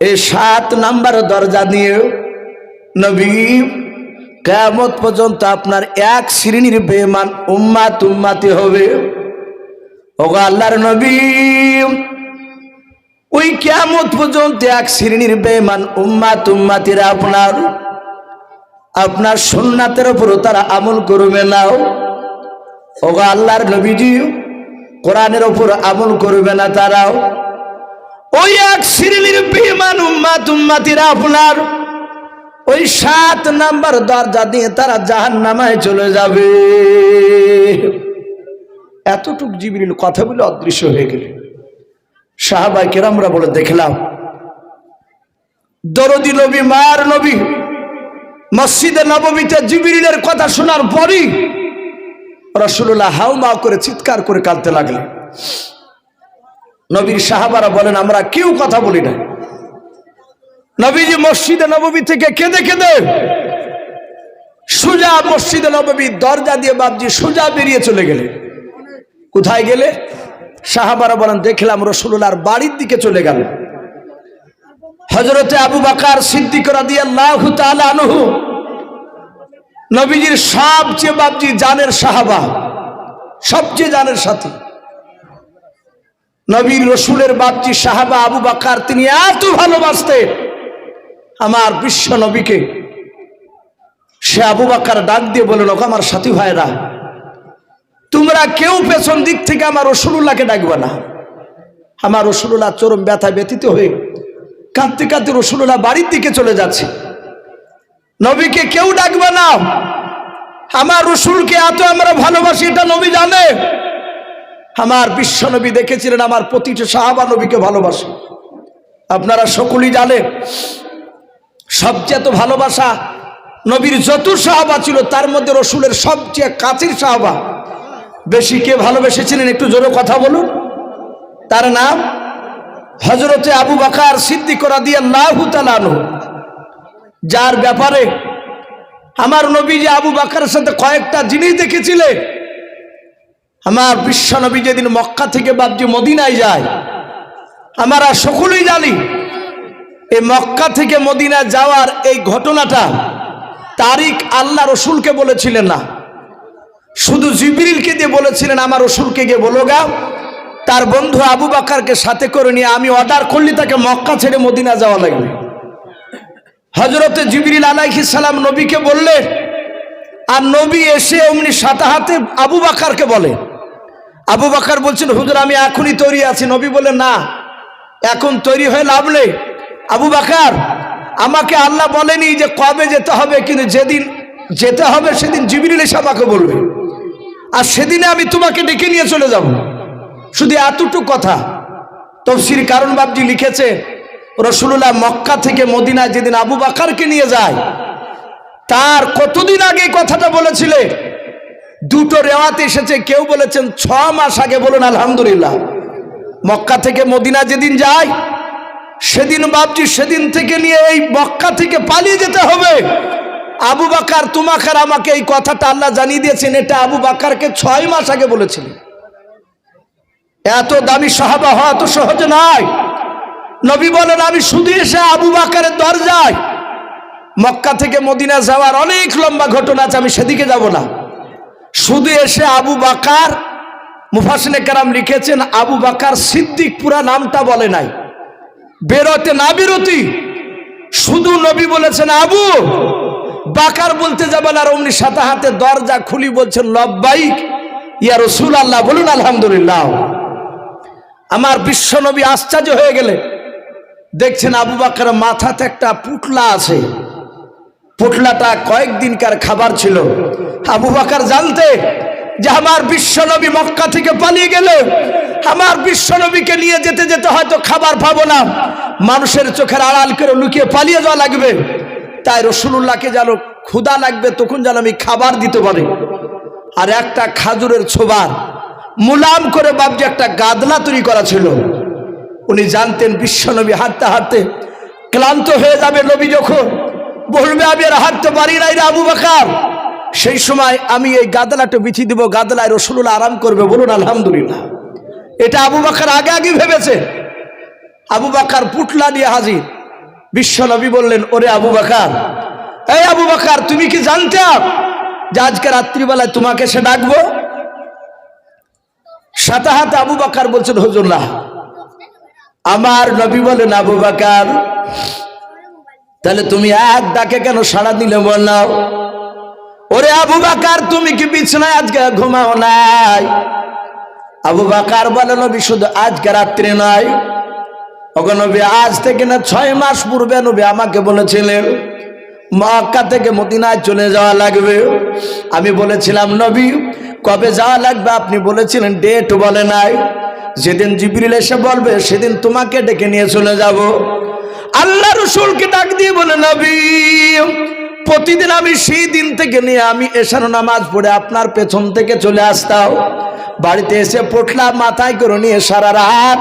এই 7 নাম্বার দরজা দিয়ে নবী কিয়ামত পর্যন্ত আপনার এক শ্রেণীর বেঈমান উম্মতি হবে। ওগো আল্লাহর নবী, ওই কিয়ামত পর্যন্ত এক শ্রেণীর বেঈমান উম্মাতিরা আপনার সুন্নাতের উপর তারা আমল করবে না। ওগো আল্লাহর নবীজি, কোরআনের উপর আমল করবে না তারাও। ওই এক শ্রেণীর বেঈমান উম্মাতিরা আপনার ওই 7 নাম্বার দরজা দিয়ে তারা জাহান্নামায় চলে যাবে। এতটুক জিবরিল কথা বলে অদৃশ্য হয়ে গেল। সাহাবায়ে কেরামরা বলে দেখলাম দরদি নবী, মার নবী মসজিদে নববীতে জিবরিলের কথা শোনার পরই রাসূলুল্লাহ হাউমাউ করে চিৎকার করে কাঁদতে লাগলেন। নবীর সাহাবারা বলেন আমরা কেউ কথা বলি না। নবীজি মসজিদে নববী থেকে কেঁদে কেঁদে সোজা মসজিদে নববীর দরজা দিয়ে বাবজি সোজা বেরিয়ে চলে গেলেন। কোথায় গেলে? সাহাবারা বলেন দেখলাম রাসূলুল্লাহর বাড়ির দিকে চলে গেল। হযরতে আবু বকর সিদ্দিক রাদিয়াল্লাহু তাআলা আনহু নবীজির সবচেয়ে বাবজি জানের সাহাবা, সবচেয়ে জানের সাথী, নবীর রসুলের বাবজি সাহাবা আবু বকর, তিনি এত ভালোবাসতেন আমার বিশ্ব নবীকে। সে আবু বকর ডাক দিয়ে বলল, আমার সাথী ভাইরা, তোমরা কেউ পেছন দিক থেকে আমার রাসূলুল্লাহকে ডাকবে না। আমার রাসূলুল্লাহ চরম ব্যথায় ব্যথিত হয়ে কাঁদতে কাঁদতে রাসূলুল্লাহ বাড়ির দিকে চলে যাচ্ছে। নবীকে কেউ ডাকবে না। আমার রাসূলকে এত আমরা ভালোবাসি এটা নবী জানে। আমার বিশ্ব নবী দেখেছিলেন আমার প্রতিটা সাহাবা নবীকে ভালোবাসে। আপনারা সকলেই জানেন সবচেয়ে তো ভালোবাসা নবীর যত সাহাবা ছিল তার মধ্যে রাসূলের সবচেয়ে কাছের সাহাবা বেশি কে ভালোবেসেছিলেন একটু জোরে কথা বলুন। তার নাম হযরতে আবু বকর সিদ্দিক রাদিয়াল্লাহু তাআলা আনহু, যার ব্যাপারে আমার নবীজি আবু বকরের সাথে কয়েকটা জিনিস দেখেছিলেন। আমার বিশ্ব নবী যেদিন মক্কা থেকে বাবজি মদিনায় যায়, আমরা সকলেই জানি এই মক্কা থেকে মদিনা যাওয়ার এই ঘটনাটা তারিখ আল্লাহ রসুলকে বলেছিলেন না, শুধু জিবরিলকে দিয়ে বলেছিলেন আমার রসুলকে গিয়ে বলো গা তার বন্ধু আবু বকরকে সাথে করে নিয়ে আমি অর্ডার করলি তাকে মক্কা ছেড়ে মদিনা যাওয়া লাগবে। হযরতে জিবরিল আলাইহিস সালাম নবীকে বললেন, আর নবী এসে অমনি সাথে হাতে আবু বকরকে বলে। আবু বকর বলছেন হুজুর আমি এখনই তৈরি আছি। নবী বলেন না, এখন তৈরি হয়ে লাভ নেই। আবু বকর, আমাকে আল্লাহ বলেনি যে কবে যেতে হবে, কিন্তু যেদিন যেতে হবে সেদিন জিবরিল এসে আমাকে বলবে, আর সেদিনে আমি তোমাকে ডেকে নিয়ে চলে যাব। শুধু এতটুকু কথা তাফসীর কারণ বাবজি লিখেছে রাসূলুল্লাহ মক্কা থেকে মদিনায় যেদিন আবু বকরকে নিয়ে যায় তার কতদিন আগে কথাটা বলেছিলেন। দুটো রেওয়াতে এসেছে, কেউ বলেছেন 6 মাস আগে। বলুন আলহামদুলিল্লাহ। মক্কা থেকে মদিনা যেদিন যায় সেদিন বাবজি সেদিন থেকে নিয়ে এই মক্কা থেকে পালিয়ে যেতে হবে। আবু বকর তোমাকে আর আমাকে এই কথাটা আল্লাহ জানিয়ে দিয়েছেন, এটা আবু বকরকে 6 মাস আগে বলেছিলেন। এত দামি সাহাবা হওয়া তো সহজ নয়। নবী বলেন আমি শুধু এসে আবু বকরের দরজায়, মক্কা থেকে মদিনা যাওয়ার অনেক লম্বা ঘটনা আছে, আমি সেদিকে যাব না। শুধু এসে আবু বকর, মুফাসসিরে কেরাম লিখেছেন আবু বকর সিদ্দিক পুরা নামটা বলে নাই, বেরোতে না বেরোতি শুধু নবী বলেছেন আবু বকর বলতে যাবেন, আর অমনি সাথে হাতে দরজা খুলি বলছেন লব্বাইক ইয়া রাসূলুল্লাহ। বলুন আলহামদুলিল্লাহ। আমার বিশ্ব নবী আশ্চর্য হয়ে গেলেন, দেখছেন আবু বকরের মাথাতে একটা পুটলা আছে। পুটলাটা কয়েকদিনকার খাবার ছিল। আবু বকর জানতে যে আমার বিশ্ব নবী মক্কা থেকে পালিয়ে গেলে আমার বিশ্ব নবীকে নিয়ে যেতে যেতে হয়তো খাবার পাবো না, মানুষের চোখের আড়াল করে লুকিয়ে পালিয়ে যাওয়া লাগবে। তাই রাসূলুল্লাহকে যেন ক্ষুধা লাগবে তখন যেন আমি খাবার দিতে পারি। আর একটা খাজুরের ছোবার মুলাম করে বাবজি একটা গাদলা তৈরি করা ছিল। উনি জানতেন বিশ্ব নবী হাঁটতে হাঁটতে ক্লান্ত হয়ে যাবে, নবী যখন বলবে আমি আর হাঁটতে পারি না রে আবু বকর, সেই সময় আমি এই গাদলাটা বিছিয়ে দিব, গাদলায় রাসূলুল্লাহ আরাম করবে। বলুন আলহামদুলিল্লাহ। এটা আবু বকর আগে আগে ভেবেছে। আবু বকর পুটলা নিয়ে হাজির। বিশ্ব নবী বললেন ওরে আবু বকর, এই আবু বকর তুমি কি জানতে যে আজকে রাত্রিবেলায় তোমাকে সে ডাকবো? সাথে হাতে আবু বকর বলছেন হুজুর না, আমার নবী বলেন, আবু বকর তাহলে তুমি এক ডাকে কেন সাড়া দিলে বললাম? ওরে আবু বকর, তুমি কি বিছানায় আজকে ঘুমাও নাই? আবু বকর বলে, নবী শুধু আজকে রাত্রে নয়, ওগো নবী আজ থেকে না 6 মাস পূর্বে নবী আমাকে বলেছিলেন মক্কা থেকে মদিনায় চলে যাওয়া লাগবে। আমি বলেছিলাম নবী কবে যাওয়া লাগবে? আপনি বলেছিলেন ডেট বলে নাই। যেদিন জিবরিল এসে বলবে সেদিন তোমাকে ডেকে নিয়ে চলে যাব। আল্লাহ রাসূলকে ডাক দিয়ে বলে, নবী প্রতিদিন আমি সেই দিন থেকে নিয়ে আমি এশার নামাজ পড়ে আপনার পেছন থেকে চলে আসতাম। বাড়িতে এসে পটলা মাথায় করে নিয়ে সারা রাত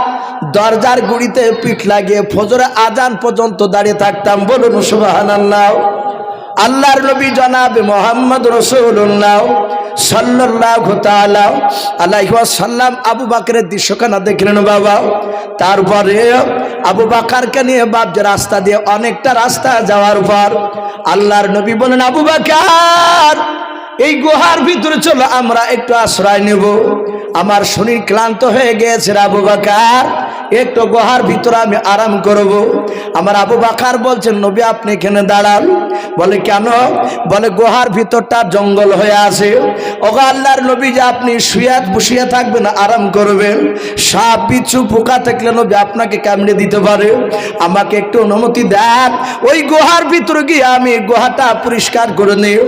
দরজার গুড়িতে পিঠ লাগিয়ে ফজরে আজান পর্যন্ত দাঁড়িয়ে থাকতাম। বলুন সুবহানাল্লাহ। আল্লাহর নবী জনাবে মুহাম্মদ রাসূলুল্লাহ সাল্লাল্লাহু তাআলা আলাইহি ওয়াসাল্লাম আবু বকরের দৃশ্যখানা দেখলেন বাবা। তারপরে আবু বকরকে নিয়ে বাপ যে রাস্তা দিয়ে অনেকটা রাস্তা যাওয়ার পর আল্লাহর নবী বলেন, আবু বকর এই গুহার ভিতরে চলো, আমরা একটু আশ্রয় নেব। আমার শরীর ক্লান্ত হয়ে গেছে আবু বকর, একটু গুহার ভিতরে আমি আরাম করব। আমার আবু বকর বলছেন, নবী আপনি এখানে দাঁড়ান। বলে কেন? বলে গুহার ভিতরটা জঙ্গল হয়ে আছে। ওগো আল্লাহর নবী, যে আপনি শুয়ে বসিয়ে থাকবেন আরাম করবেন, সাপ বিচ্ছু পোকা থাকলে নবী আপনাকে কামড়ে দিতে পারে। আমাকে একটু অনুমতি দেন, ওই গুহার ভিতরে গিয়ে আমি গুহাটা পরিষ্কার করে নিই।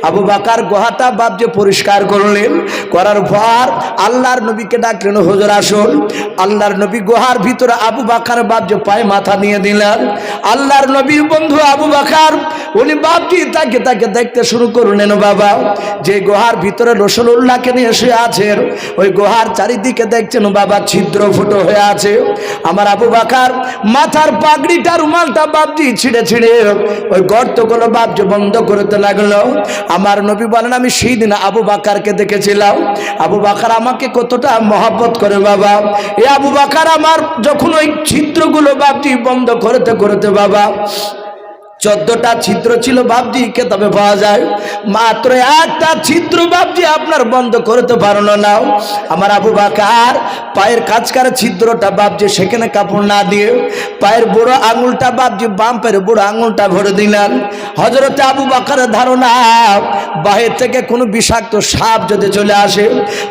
আবু বকর গুহাটা বাবজে পরিষ্কার করলেন। করার পর আল্লাহর নবীকে ডাকলেন, হুজুর আসুন। আল্লাহর নবী গুহার ভিতরে আবু বকর বাবজে পায়ে মাথা নিয়ে দিলেন। আল্লাহর নবীর বন্ধু আবু বকর উনি বাপজি তাকে তাকে দেখতে শুরু করলেন বাবা। যে গুহার ভিতরে রাসূলুল্লাহকে নিয়ে শুয়ে আছেন, ওই গুহার চারিদিকে দেখছেন বাবা ছিদ্র ফুটো হয়ে আছে। আমার আবু বকর মাথার পাগড়িটা রুমালটা বাপজি ছিঁড়ে ছিঁড়ে ওই গর্তগুলো বাপজি বন্ধ করতে লাগলো। আমার নবী বলেন, আমি সেই দিন আবু বকরকে দেখেছিলাম। আবু বকর আমাকে কতটা মহব্বত করে বাবা। এই আবু বকর আমার যখন ওই ছিদ্রগুলো বাপজি বন্ধ করতে করতে বাবা 14টা ছিদ্র ছিল বাপজি, কেতাবে পাওয়া যায়। মাত্র একটা ছিদ্র বাপজি আপনার বন্ধ করতে পারলো না। আমার আবু বকর পায়ের কাছকার ছিদ্রটা বাপজি সেখানে কাপড় না দিয়ে পায়ের বুড়ো আঙুলটা বাপজি বাম পায়ের বুড়ো আঙুলটা ভরে দিলেন। হযরতে আবু বকরের ধারণা বাহির থেকে কোনো বিষাক্ত সাপ যদি চলে আসে,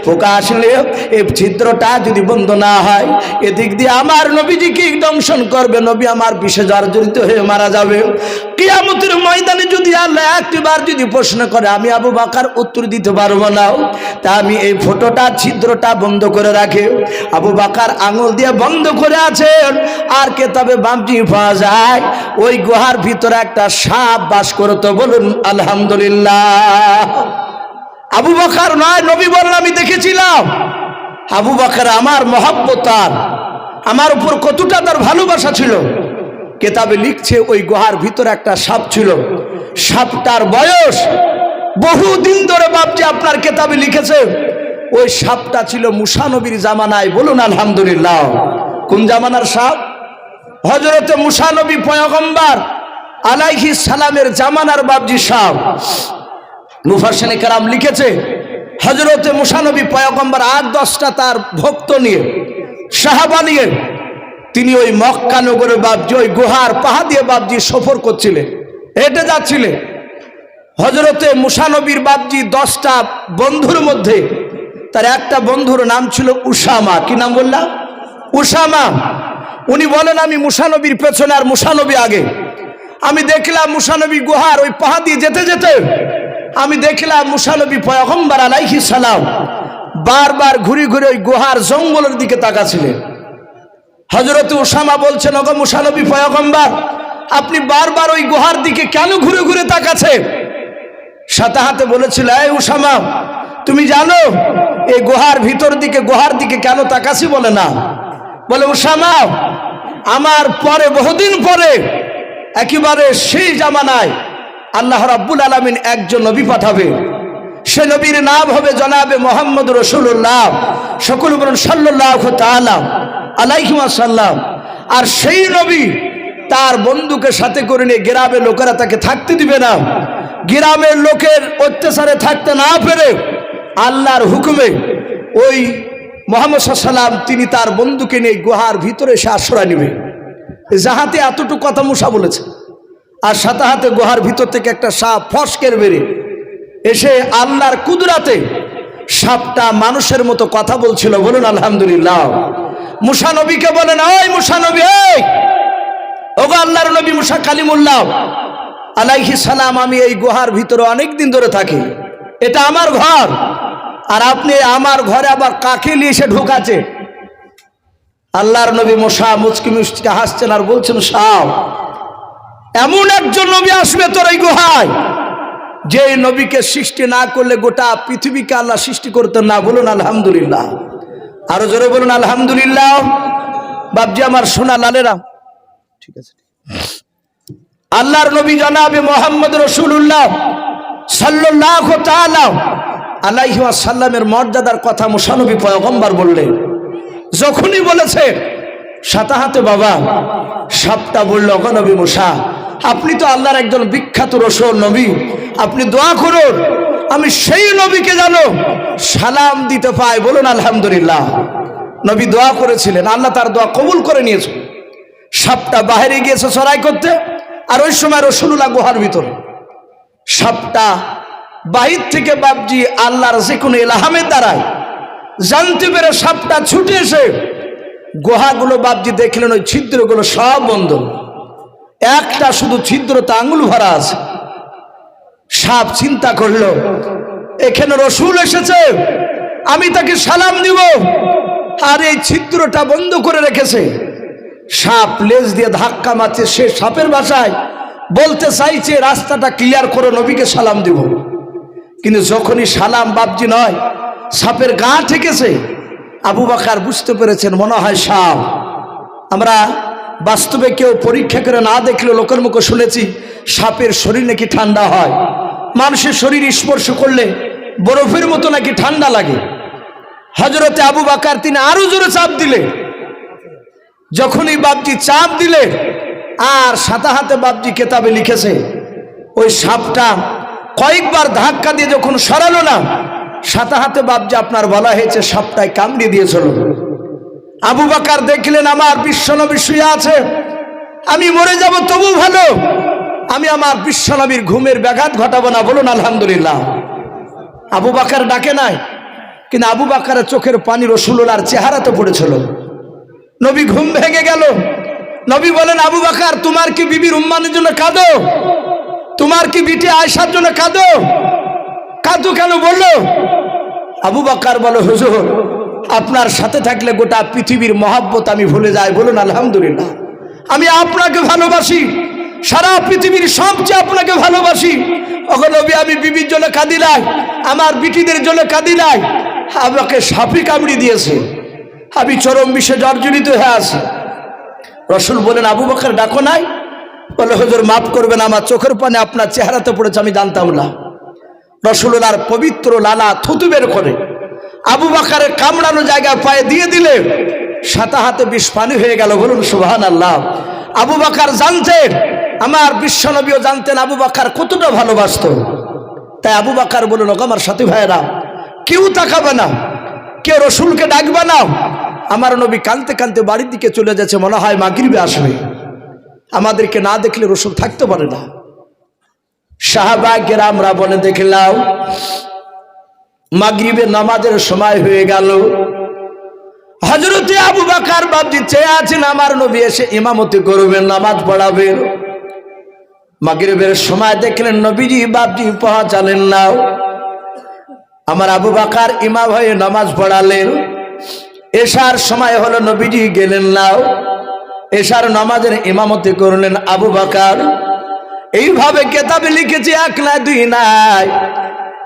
পোকা আসলে এই ছিদ্রটা যদি বন্ধ না হয়, এদিক দিয়ে আমার নবীজিকে দংশন করবে, নবী আমার বিষে জর্জরিত হয়ে মারা যাবে। কিয়ামতের ময়দানে যদি আল্লাহ একবার যদি প্রশ্ন করে, আমি আবু বকর উত্তর দিতে পারবো না। তা আমি এই ফটোটা ছিদ্রটা বন্ধ করে রাখি। আবু বকর আঙুল দিয়ে বন্ধ করে আছেন। আর কেতাবে বামজি পাওয়া যায় ওই গুহার ভিতরে একটা সাপ বাস করত। বলুন আলহামদুলিল্লাহ। আবু বকর নয়, নবী বলেন আমি দেখেছিলাম। আবু বকর আমার মহব্বত, আমার উপর কতটা তার ভালোবাসা ছিল। কেতাবে লিখছে ওই গুহার ভিতরে একটা সাপ ছিল। সাপটার বয়স বহুদিন ধরে বাপজি আপনার কেতাবে লিখেছে ওই সাপটা ছিল মুসা নবীর জামানায়। বলুন আলহামদুলিল্লাহ। কোন জামানার সাপ? হযরতে মুসা নবী পয়গম্বর আলাইহিস সালামের জামানার বাপজি সাপ। মুফাসসিরে কেরাম লিখেছে হযরতে মুসা নবী পয়গম্বর 8-10টা তার ভক্ত নিয়ে, সাহাবা নিয়ে তিনি ওই মক্কা নগরে বাপজি ওই গুহার পাহাড় দিয়ে বাপজি সফর করছিলেন, হেঁটে যাচ্ছিলেন। হযরতে মুসা নবীর বাপজি 10টা বন্ধুর মধ্যে তার একটা বন্ধুর নাম ছিল উসামা। কি নাম বললাম? উসামা। উনি বলেন আমি মুসা নবীর পেছনে আর মুসা নবী আগে। আমি দেখলাম মুসা নবী গুহার ওই পাহাড় দিয়ে যেতে যেতে আমি দেখলাম মুসা নবী পয়গম্বর আলাইহিস সালাম বারবার ঘুরে ঘুরে ওই গুহার জঙ্গলের দিকে তাকাচ্ছিলেন। হযরত উসামা বলছেন, ওগো মুসা নবী পয়গম্বর, আপনি বারবার ওই গুহার দিকে কেন ঘুরে ঘুরে তাকাচ্ছেন? সাথে হাতে বলেছিল, এই উসামা তুমি জানো এই গুহার ভিতর দিকে গুহার দিকে কেন তাকাছি? বলে না। বলে উসামা আমার পরে বহুদিন পরে একেবারে সেই জামানায় আল্লাহ রাব্বুল আলামিন একজন নবী পাঠাবে। সে নবীর নাম হবে জনাবে মুহাম্মদ রাসূলুল্লাহ, সকল বলুন সাল্লাল্লাহু তাআলা আলাইহি ওয়াসাল্লাম। আর সেই নবী তার বন্ধুকে সাথে করে নিয়ে গ্রামের লোকেরা তাকে থাকতে দিবে না। গ্রামের লোকের অত্যাচারে থাকতে না পেরে আল্লাহর হুকুমে ওই মুহাম্মদ সাল্লাল্লাহু আলাইহি ওয়াসাল্লাম তিনি তার বন্ধুকে নিয়ে গুহার ভিতরে এসে আশ্রয় নেবে। যাহাতে এতটুকু কথা মুসা বলেছে, আর সাথে হাতে গুহার ভিতর থেকে একটা সাপ ফসকের বেরিয়ে এসে আল্লাহর কুদরাতে সাপটা মানুষের মতো কথা বলছিল। বলুন আলহামদুলিল্লাহ। মুসা নবীকে বলেন, ওই মুসা নবী, ওগো আল্লাহর নবী মুসা কালিমুল্লাহ আলাইহিস সালাম, আমি এই গুহার ভিতরে অনেক দিন ধরে থাকি, এটা আমার ঘর, আর আপনি আমার ঘরে আবার কাকে নিয়ে এসে ঢোকাচ্ছে? আল্লাহর নবী মুসা মুচকি মুচকি হাসছেন আর বলছেন, সাপ, এমন একজন নবী আসবে তোর এই গুহায় যে নবীকে সৃষ্টি না করলে গোটা পৃথিবীকে আল্লাহ সৃষ্টি করতেন না। বলুন আলহামদুলিল্লাহ, আরো জোরে বলুন আলহামদুলিল্লাহ। বাপজি আমার সোনা লালেরা, ঠিক আছে, আল্লাহর নবী জনাবে মুহাম্মদ রাসূলুল্লাহ সাল্লাল্লাহু তাআলা আলাইহি ওয়াসাল্লামের মর্যাদার কথা মুসা নবী পয়গম্বর বললেন। যখনই বলেছে সাথে হাতে বাবা সাপটা বলল, ওগো নবী মুসা, আপনি তো আল্লাহর একজন বিখ্যাত রসুল নবী, আপনি দোয়া করুন আমি সেই নবীকে জানো সালাম দিতে পাই। বলুন আলহামদুলিল্লাহ। নবী দোয়া করেছিলেন, আল্লাহ তার দোয়া কবুল করে নিয়েছে। সাপটা বাইরে গিয়েছে চড়াই করতে, আর ওই সময় রাসূলুল্লাহ গুহার ভিতরে। সাপটা বাহির থেকে বাপজি আল্লাহর যে কোনো ইলহামের দ্বারাই জানতে পেরে সাপটা ছুটে এসে গুহাগুলো বাপজি দেখলেন ওই ছিদ্রগুলো সব বন্ধ, একটা শুধু ছিদ্রতে আঙুল ভরা আছে। সাপ চিন্তা করলো, এখানে রসুল এসেছে, আমি তাকে সালাম দিব, আর এই ছিদ্রটা বন্ধ করে রেখেছে। সাপ লেজ দিয়ে ধাক্কা মারছে, সে সাপের ভাষায় বলতে চাইছে রাস্তাটা ক্লিয়ার করে নবীকে সালাম দিব। কিন্তু যখনই সালাম বাপজি নয়, সাপের গা ঠেকেছে, আবু বকর বুঝতে পেরেছেন মনে হয় সাপ। আমরা বাস্তবে কেউ পরীক্ষা করে না দেখলেও লোকের মুখে শুনেছি সাপের শরীর নাকি ঠান্ডা হয়, মানুষের শরীর স্পর্শ করলে বরফের মতো নাকি ঠান্ডা লাগে। হযরতে আবু বকর তিনি আরো জোরে চাপ দিলে, যখনই বাপজি চাপ দিলে আর সাথে হাতে বাপজি কেতাবে লিখেছে ওই সাপটা কয়েকবার ধাক্কা দিয়ে যখন সরালো না, সাথে হাতে বাপজি আপনার বলা হয়েছে সাপটায় কামড়ে দিয়েছিল। আবু বকর দেখলেন আমার বিশ্বনবী শুয়ে আছে, আমি মরে যাব তবু ভালো, আমি আমার বিশ্বনবীর ঘুমের ব্যাঘাত ঘটাবো না। বলুন আলহামদুলিল্লাহ। আবু বকর ডাকে নাই, কিন্তু আবু বকরের চোখের পানি রাসূলুল্লাহর চেহারাতে পড়েছিল। নবী ঘুম ভেঙে গেল। নবী বলেন, আবু বকর তোমার কি বিবির উম্মানের জন্য কাঁদো? তোমার কি বিটি আয়েশার জন্য কাঁদো? কাঁদো কেন বললো? আবু বকর বলে, হুজুর আপনার সাথে থাকলে গোটা পৃথিবীর মহব্বত আমি ভুলে যাই। বলুন আলহামদুলিল্লাহ। আমি আপনাকে ভালোবাসি, সারা পৃথিবীর সবচেয়ে আপনাকে ভালোবাসি। ওগো নবী, আমি বিবির জন্য কাঁদি নাই, আমার বিটিদের জন্য কাঁদি নাই, আমাকে সাপে কামড়ি দিয়েছে, আমি চরম বিষে জর্জরিত হয়ে আছি। রাসূল বলেন, আবু বকর ডাকো নাই? বলে, হুজুর মাফ করবেন, আমার চোখের পানে আপনার চেহারাতে পড়েছে, আমি জানতাম না। রাসূলুল্লাহর পবিত্র লালা থুতু বের করে আবু বকরের কামড়ানো জায়গায় পায়ে দিয়ে দিলে সাথে হাতে বিষ পানি হয়ে গেল। বলুন সুবহানাল্লাহ। আবু বকর জানতেন, আমার বিশ্বনবীও জানতেন আবু বকর কতটা ভালোবাসতো। তাই আবু বকর বলুন, ওগো আমার সাথী ভাইয়েরা, কেউ তাকাবে না, কেউ রাসূলকে ডাকবে না। আমার নবী কাঁদতে কাঁদতে বাড়ির দিকে চলে যাচ্ছে, মনে হয় মাগরিবে আসবে, আমাদেরকে না দেখলে রাসূল থাকতে পারে না। সাহাবায়ে কেরামরা বলে, দেখলাম মাগরিবের নামাজের সময় হয়ে গেল। হযরতে আবু বকর বাপজি চেয়ে আছেন আমার নবী এসে ইমামতি করবেন, নামাজ পড়াবেন। মাগরিবের সময় দেখলেন নবীজি বাপজি পৌঁছালেন না। আমার আবু বকর ইমাম হয়ে নামাজ পড়ালেন। এশার সময় হলো, নবীজি গেলেন না। এশার নামাজের ইমামতি করলেন আবু বকর। এইভাবে কেতাবে লিখেছে, এক নাই দুই নাই,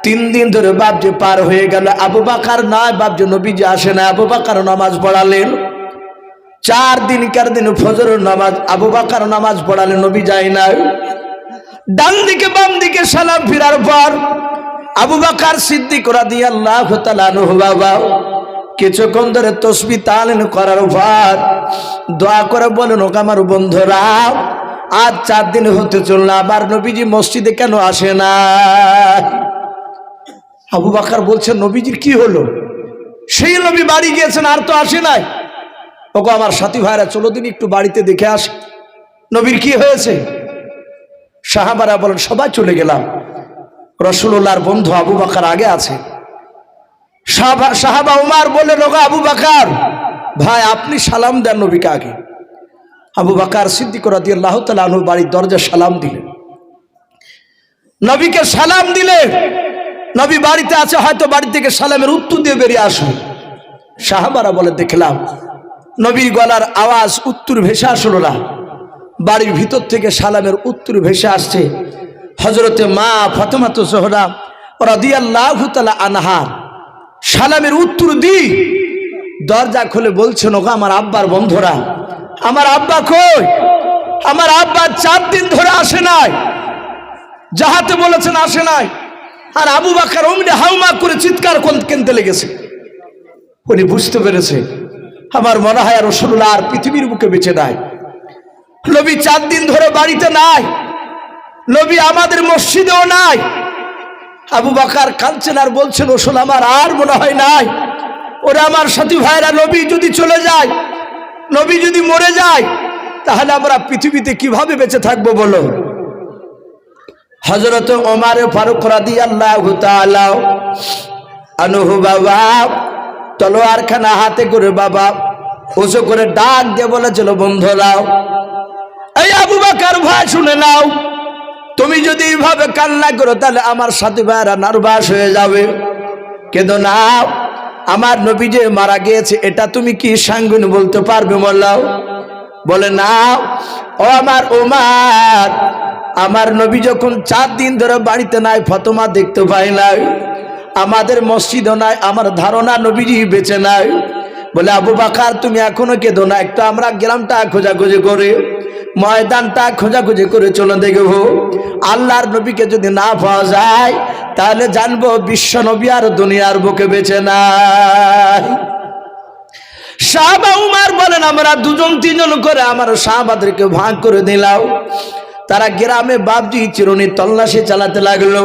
3 দিন ধরে বাপজি পার হয়ে গেল। আবু বকর নয়, বাপজি নবীজি আসে না। আবু বকর নামাজ পড়ালেন। 4 দিনকার দিন ফজরের নামাজ আবু বকর নামাজ পড়ালেন, নবী যায় না। ডান দিকে বাম দিকে সালাম ফিরার পর আবু বকর সিদ্দিক রাদিয়াল্লাহু তাআলা আনহু বাবা কিছুক্ষণ ধরে তাসবিহ তাহলিল করার পর দোয়া করে বলেন, ওগো আমার বন্ধুরা, আজ 4 দিন হতে চলল, আবার নবীজি মসজিদে কেন আসে না? আবু বকর বলছেন, নবীজির কি হলো? সেই নবী বাড়ি গিয়েছেন, আর তো আসে নাই। ওগো আমার সাথী ভাইরা, চলো দিন একটু বাড়িতে দেখে আসি নবীর কি হয়েছে। সাহাবারা বলেন সবাই চলে গেলাম। রাসূলুল্লাহর বন্ধু আবু বকর আগে আছে। সাহাবা উমর বলে, ওগো আবু বকর ভাই, আপনি সালাম দেন নবীকে আগে। আবু বকর সিদ্দিক রাদিয়াল্লাহু তাআলা আনহু বাড়ির দরজা সালাম দিলেন, নবীকে সালাম দিলেন। নবী বাড়িতে আছে, হয়তো বাড়ি থেকে সালামের উত্তর দিয়ে বেরিয়ে আসবে। সাহাবারা বলে দেখলাম নবীর গলার আওয়াজ উত্তর ভেসে আসলো না, বাড়ির ভিতর থেকে সালামের উত্তর ভেসে আসছে। হযরতে মা ফাতেমা জোহরা রাদিয়াল্লাহু তাআলা আনহা সালামের উত্তর দি দরজা খুলে বলছেন, ওগো আমার আব্বার বন্ধুরা, আমার আব্বা কই? আমার আব্বা 4 দিন ধরে আসে নাই, যাহাতে বলেছেন আসে নাই। আর আবু বকর অমনি হাউমা করে চিৎকার কেনতে লেগেছে। উনি বুঝতে পেরেছে আমার মনে হয় রাসূলুল্লাহ আর পৃথিবীর বুকে বেঁচে নাই। নবী 4 দিন ধরে বাড়িতে নাই, নবী আমাদের মসজিদেও নাই। আবু বকর কাঁদছেন আর বলছেন, রাসূল আমার আর মনে হয় নাই। ওরা আমার সাথী ভাইরা, নবী যদি চলে যায়, নবী যদি মরে যায়, তাহলে আমরা পৃথিবীতে কিভাবে বেঁচে থাকবো বলো। হযরত ওমর ফারুক রাদিয়াল্লাহু তাআলা আনহু বাবা তলোয়ারখানা হাতে করে বাবা উঁচু করে ডাক দিয়ে বলেছিল, বন্ধুরাও, এই আবু বকর ভাই শুনে নাও, তুমি যদি এইভাবে কান্না করো তাহলে আমার সাথী ভাইরা নার্ভাস হয়ে যাবে। কেঁদো না, আমার নবী যে মারা গিয়েছে এটা তুমি কি সাঙ্গুন বলতে পারবে বললাও? বলে না, ও আমার ওমর, আমার নবী যখন 4 দিন ধরে বাড়িতে নাই, ফাতেমা দেখতে পাই নাই, আমাদের মসজিদও নাই, আমার ধারণা নবীজি বেঁচে নাই। বলে আবু বকর তুমি এখনো কেঁদো না, একটু আমরা গ্রামটা খোঁজাখুঁজি করে, ময়দানটা খোঁজাখুঁজি করে চলে দেখবো। আল্লাহর নবীকে যদি না পাওয়া যায় তাহলে জানবো বিশ্ব নবী আর দুনিয়ার বুকে বেঁচে নাই। সাহাবা উমর বলেন, আমরা 2-3 করে আমার সাহাবাদেরকে ভাগ করে দিলাম। তারা গ্রামে বাপজি চিরুনি তল্লাশি চালাতে লাগলো।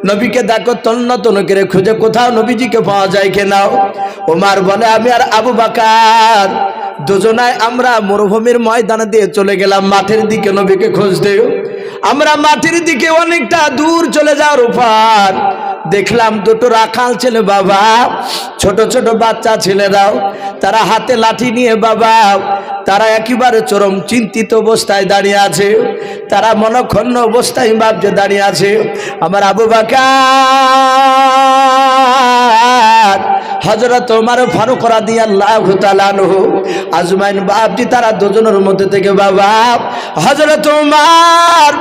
নবীকে দেখো তন্ন তন্ন করে খুঁজে কোথাও নবীজিকে পাওয়া যায় কিনা। ওমর বলে, আমি আর আবু বকর দুজনায় আমরা মরুভূমির ময়দানে দিয়ে চলে গেলাম মাঠের দিকে নবীকে খুঁজতে। আমরা মাঠের দিকে অনেকটা দূর চলে যাওয়ার পর দেখলাম 2টো রাখাল ছেলে বাবা, ছোট ছোট বাচ্চা ছেলেরাও, তারা হাতে লাঠি নিয়ে বাবা, তারা একেবারে চরম চিন্তিত অবস্থায় দাঁড়িয়ে আছে। তারা মনক্ষুণ্ণ অবস্থায় ভাবছে দাঁড়িয়ে আছে। আমার আবু বকর, হযরত ওমর ফারুক রাদিয়াল্লাহু তাআলা আনহু আজমাইন বাপজি, তারা দুজনের মধ্যে থেকে বাবা হযরত ওমর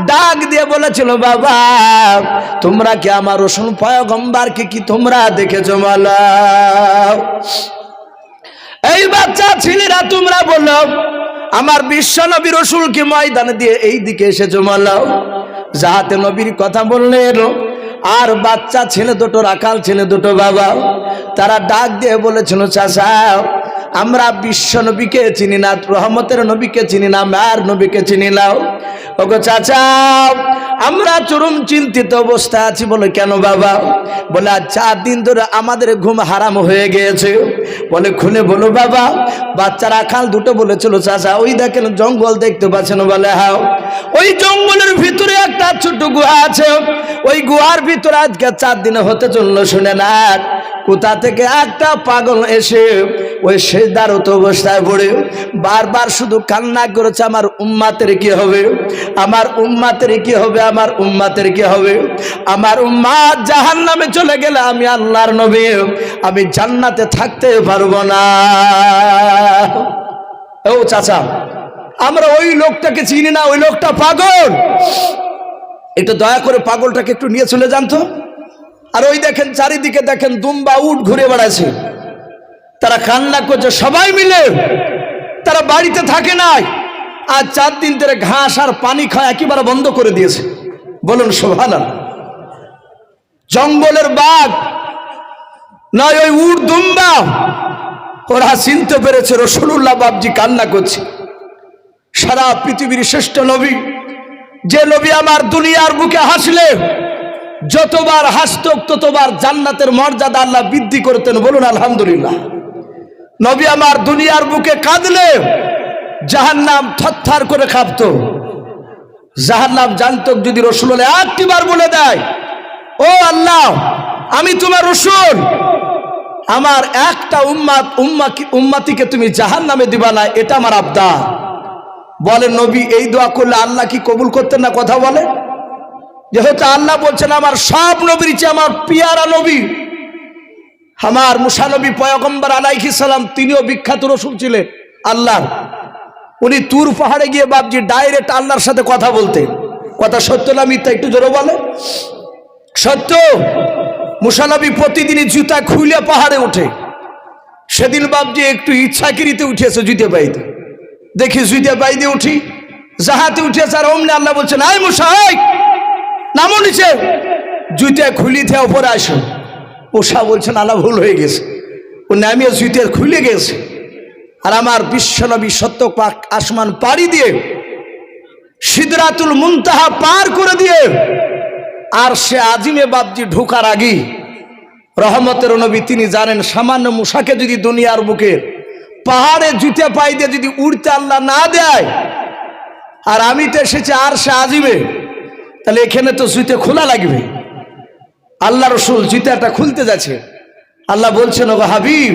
ডাক দিয়ে বলেছিল, বাবা তোমরা কি আমার রাসূল পয়গম্বরকে কি তোমরা দেখেছো বলো? এই বাচ্চা ছেলেরা তোমরা বলো, আমার বিশ্ব নবী রাসূলকে ময়দানে দিয়ে এই দিকে এসেছো বলো। যাহাতে নবীর কথা বললেন। আর বাচ্চা ছেলে 2টো রাখাল ছেলে 2টো বাবা, তারা ডাক দিয়ে বলেছিল, চাচা আমরা বিশ্ব নবীকে চিনি না, রহমতের নবীকে চিনি না, মায়ের নবীকে চিনি না। ওগো চাচা, আমরা চরম চিন্তিত অবস্থা আছি। বলে কেন বাবা? বলে আজ 4 দিন ধরে আমাদের ঘুম হারাম হয়ে গিয়েছে। বলে খুলে বলো বাবা। বাচ্চা রাখাল 2টো বলেছিল, চাচা ওই দেখেন জঙ্গল দেখতে পাচ্ছেন? বলে হ্যাঁ। ওই জঙ্গলের ভিতরে একটা ছোট গুহা আছে, ওই গুহার ভিতরে আজকে 4 দিনে হতে চললো। শুনে না, কোথা থেকে একটা পাগল এসে ওই সেজদারত অবস্থায় পড়ে বারবার শুধু কান্না করেছে, আমার উম্মাতের কি হবে, আমার উম্মাতের কি হবে, আমার উম্মাতের কি হবে, আমার উম্মাত জাহান্নামে চলে গেলে আমি আল্লাহর নবী, আমি জান্নাতে থাকতে পারবো না। ও চাচা, আমরা ওই লোকটাকে চিনি না, ওই লোকটা পাগল। একটু দয়া করে পাগলটাকে একটু নিয়ে চলে যান তো। আর ওই দেখেন চারিদিকে দেখেন দুম্বা উট ঘুরে বেড়াচ্ছে, তারা কান্না করছে সবাই মিলে। তারা বাড়িতে থাকে নাই, আর 4 দিন ধরে ঘাস আর পানি খাওয়া একেবারে বন্ধ করে দিয়েছে। বলুন সুবহানাল্লাহ। জঙ্গলের বাঘ নয়, ওই উট দুম্বা, ওরা চিনতে পেরেছে রাসূলুল্লাহ বাপজি কান্না করছে। সারা পৃথিবীর শ্রেষ্ঠ নবী, যে নবী আমার দুনিয়ার বুকে হাসলে যতবার হাসতো ততবার জান্নাতের মর্যাদা আল্লাহ বৃদ্ধি করতেন। বলুন আলহামদুলিল্লাহ। নবী আমার দুনিয়ার বুকে কাঁদলে জাহান্নাম থরথর করে কাঁপতো। জাহান্নাম জানতো যদি রসুল একটিবার বলে দেয়, ও আল্লাহ আমি তোমার রসুল, আমার একটা উম্মতিকে তুমি জাহান্নামে দিবা না, এটা আমার আবদার। বলেন নবী এই দোয়া করলে আল্লাহ কি কবুল করতেন না? কথা বলে, যেহেতু আল্লাহ বলছেন আমার সব নবীর চেয়ে আমার পিয়ারা নবী আমার মুসা নবী পয়গম্বর আলাইহিস সালাম, তিনিও বিখ্যাত রসুল ছিলেন আল্লাহর। উনি তুর পাহাড়ে গিয়ে বাপজি ডাইরেক্ট আল্লাহর সাথে কথা বলতেন। কথা সত্য না মিথ্যা? একটু জোরে বলে। সত্য। মুসা নবী প্রতিদিনই জুতা খুলে পাহাড়ে ওঠে। সেদিন বাপজি একটু ইচ্ছাকৃতে উঠেছে জুতে পাইতে, দেখি জুতে পাইতে উঠি, জাহাতে উঠেছে, আর অমনি আল্লাহ বলছেন আয় মুসা নামো নিচে, জুতে খুলি থেকে উপরে আসো। মুসা বলছেন আল্লাহ ভুল হয়ে গেছে, ও নামিয়ে জুতে খুলে গেছে। আর আমার বিশ্বনবী সত্য পাক আসমান পাড়ি দিয়ে সিদরাতুল মুনতাহা পার করে দিয়ে আর সে আজিমে বাপজি ঢোকার আগে রহমতের নবী তিনি জানেন সামান্য মুসাকে যদি দুনিয়ার বুকে পাহাড়ে জুতে পাই দিয়ে যদি উড়তে আল্লাহ না দেয়, আর আমি তো এসেছি আর সে আজিমে, তাহলে এখানে তো জুতে খোলা লাগবে। আল্লাহ রসুল জুতাটা খুলতে যাচ্ছে, আল্লাহ বলছেন ওগো হাবিব,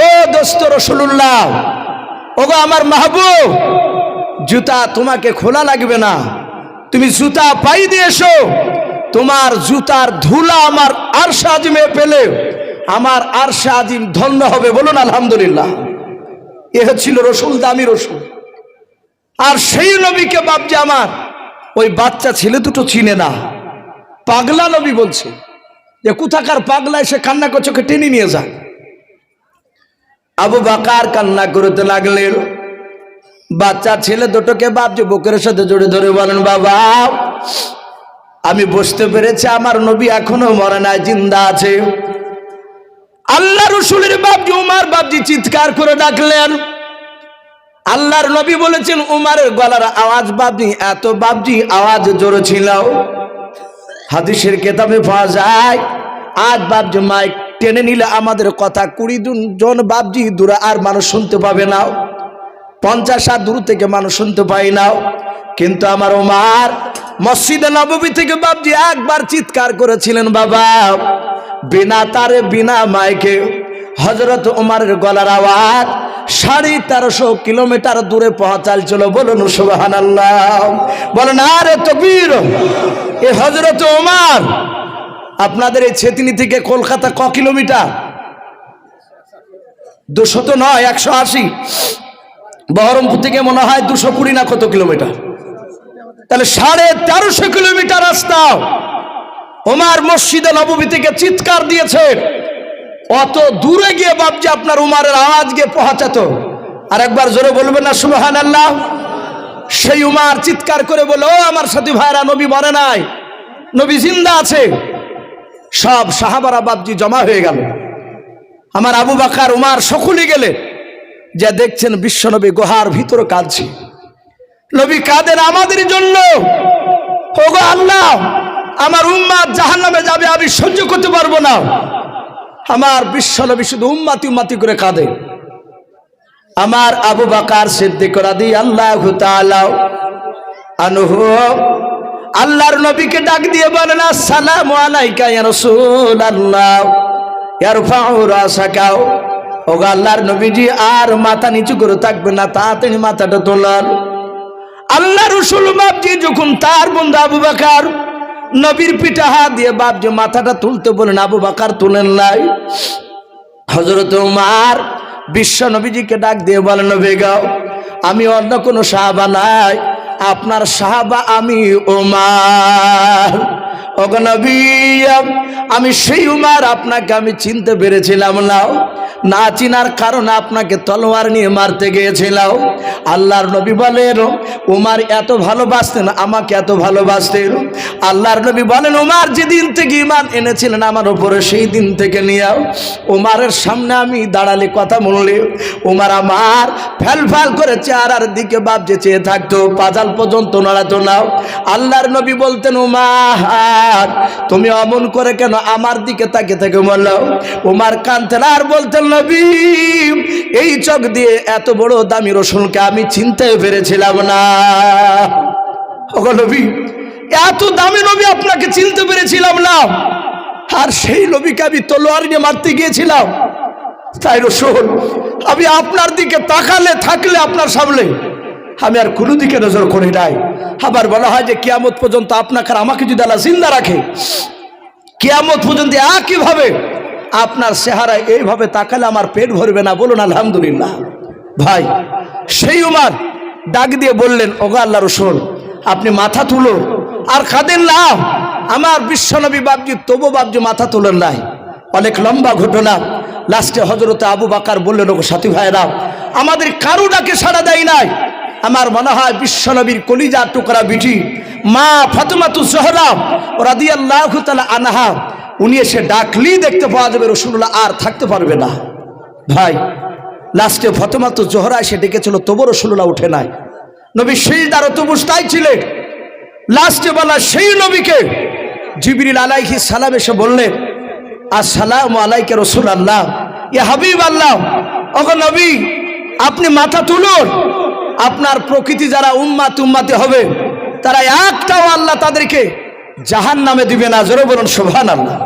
ও দোস্ত রসুল্লাহ, ওগো আমার মাহবুব, জুতা তোমাকে খোলা লাগবে না, তুমি জুতা পাই দিয়ে এসো। তোমার জুতার ধুলা আমার আরশে আজিমে পেলে আমার আরশে আজিম ধন্য হবে। বলুন আলহামদুলিল্লাহ। এ হচ্ছিল রসুল, দামি রসুল। আর সেই নবীকে বাপজি আমার ওই বাচ্চা ছেলে দুটো চিনে না, পাগলা নবী বলছে যে কোথাকার পাগলা এসে কান্না করে চোখে টেনে নিয়ে যায়। আবু বকর কান্না করতে লাগলেন। বাচ্চা ছেলে দুটোকে বাপজি বুকের সাথে জড়িয়ে ধরে বলেন বাবা আমি বুঝতে পেরেছি আমার নবী এখনো মরে নাই, জিন্দা আছে। আল্লাহ রসুলের বাপজি উমার বাপজি চিৎকার করে ডাকলেন। আল্লাহর নবী বলেছেন উমারের গলার আওয়াজ বাপজি এত বাপজি আওয়াজ জোরে ছিল, হাদিসের কেতাবে পাওয়া যায় আজ বাপজি মাইক টেনে নিলে আমাদের কথা 20 জন বাপজি দূরে আর মানুষ শুনতে পাবে না, 50 হাত দূর থেকে মানুষ শুনতে পাই না। কিন্তু আমার ওমর মসজিদে নববী থেকে বাপজি একবার চিৎকার করেছিলেন বাবা, বিনা তারে বিনা মাইকে হযরত ওমরের গলার আওয়াজ 1350 কিলোমিটার দূরে পৌঁছাল। বলুন সুবহানাল্লাহ, বলেন আরে তাকবীর। এ হযরত ওমর আপনাদের এই ছেতনি থেকে কলকাতা ক কিলোমিটার? 200 তো নয়, 180। বহরমপুর থেকে মনে হয় 220 না কত কিলোমিটার, তাহলে 1350 কিলোমিটার রাস্তা ওমর মসজিদে নববী থেকে চিৎকার দিয়েছে। অত দূরে গিয়ে বাপজি আপনার উমারের আওয়াজ গিয়ে পৌঁছাতো। আর একবার জোরে বলবেন না সুবহানাল্লাহ। সেই উমার চিৎকার করে বলে ও আমার সাথী ভাইরা, নবী মরে নাই, নবী জিন্দা আছে। সব সাহাবারা বাপজি জমা হয়ে গেল। আমার আবু বকর উমার সকলে গেলে যা দেখছেন বিশ্বনবী গুহার ভিতরে কাঁদছে। নবী কাঁদেন আমাদের জন্য, ওগো আল্লাহ আমার উম্মত জাহান্নামে যাবে, আমি সহ্য করতে পারবো না। আমার বিশ্বনবী শুধু উম্মতি উম্মতি করে কাঁদে। আমার আবু বকর সিদ্দিক রাদিয়াল্লাহু তাআলা আনহু আল্লাহর নবীকে ডাক দিয়ে বলেন আসসালামু আলাইকা ইয়া রাসূলুল্লাহ ইয়ারফাউ রাসাকা। ওগো আল্লাহর নবীজি আর মাথা নিচু করে থাকবে না, তাড়াতাড়ি মাথাটা তোলান। আল্লাহ রাসূল বাপজি যখন তার বন্ধু আবু বকর নবীর পিঠে হাত দিয়ে বাপজি মাথাটা তুলতে বলেন, আবু বকর তুলেন নাই। হযরত ওমর বিশ্ব নবীজিকে ডাক দিয়ে বলেন নবী গো আমি অন্য কোনো সাহাবা নাই, আপনার সাহাবা আমি ওমর। ওগো নবী আমি সেই উমর, আপনাকে আমি চিনতে পেরেছিলাম না। না চিনার কারণে আপনাকে তলোয়ার নিয়ে মারতে গিয়েছিলাম। আল্লাহর নবী বলেন উমার এত ভালোবাসতেন, আমাকে এত ভালোবাসতেন। আল্লাহর নবী বলেন উমার যেদিন থেকে ঈমান এনেছিলেন আমার উপরে, সেই দিন থেকে নিয়ে উমারের সামনে আমি দাঁড়ালে কথা বললে উমার আমার ফ্যাল ফ্যাল করে চেহারার দিকে বাপজে চেয়ে থাকতো, পাজাল পর্যন্ত নড়াতো না। আল্লাহর নবী বলতেন উমার তুমি অমন করে কেন আমার দিকে তাকে থেকে বললো? উমার কাঁদতেন আর বলতেন নবী এই চোখ দিয়ে এত বড় দামি রসুলকে আমি চিনতে পেরেছিলাম না। ওগো নবী এত দামি নবী আপনাকে চিনতে পেরেছিলাম না, আর সেই নবীকে আমি তলোয়ার নিয়ে মারতে গিয়েছিলাম। তাই রসুল আমি আপনার দিকে তাকালে থাকলে আপনার সামনে আমি আর কোনো দিকে নজর করি নাই। আবার বলা হয় যে কিয়ামত পর্যন্ত আপনাকে আর আমাকে যদি আল্লাহ জিন্দা রাখে, কিয়ামত পর্যন্ত একইভাবে আপনার চেহারা এইভাবে তাকালে আমার পেট ভরবে না। বলুন আলহামদুলিল্লাহ। ভাই সেই উমার ডাক দিয়ে বললেন ওগো আল্লাহ রসুল আপনি মাথা তুলো আর কাঁদেন না। আমার বিশ্বনবী বাপজি তবু বাপজি মাথা তোলেন নাই। অনেক লম্বা ঘটনা। লাস্টে হজরতে আবু বকর বললেন ওগো সাথী ভাইরা আমাদের কারো ডাকে সাড়া দেয় নাই। আমার মনে হয় বিশ্বনবীর কলিজার টুকরা বিটি মা ফাতেমাতুজ জোহরা রাদিয়াল্লাহু তাআলা আনহা উনি এসে ডাকলেই দেখতে পাওয়া যাবে রাসূলুল্লাহ আর থাকতে পারবে না। ভাই লাস্টে ফাতেমাতুজ জোহরা এসে ডেকেছিল, তবু রাসূলুল্লাহ উঠে নাই। নবী সিজদারত অবস্থায় ছিলেন। লাস্টে বলা সেই নবীকে জিবরিল আলাইহিস সালাম এসে বললেন আসসালামু আলাইকা রাসূলুল্লাহ, ইয়া হাবিবাল্লাহ, ওগো নবী আপনি মাথা তুলুন। আপনার প্রকৃতি যারা উম্মতে হবে তারা একটাও আল্লাহ তাদেরকে জাহান্নামে দিবে না। জোরে বলুন সুবহানাল্লাহ।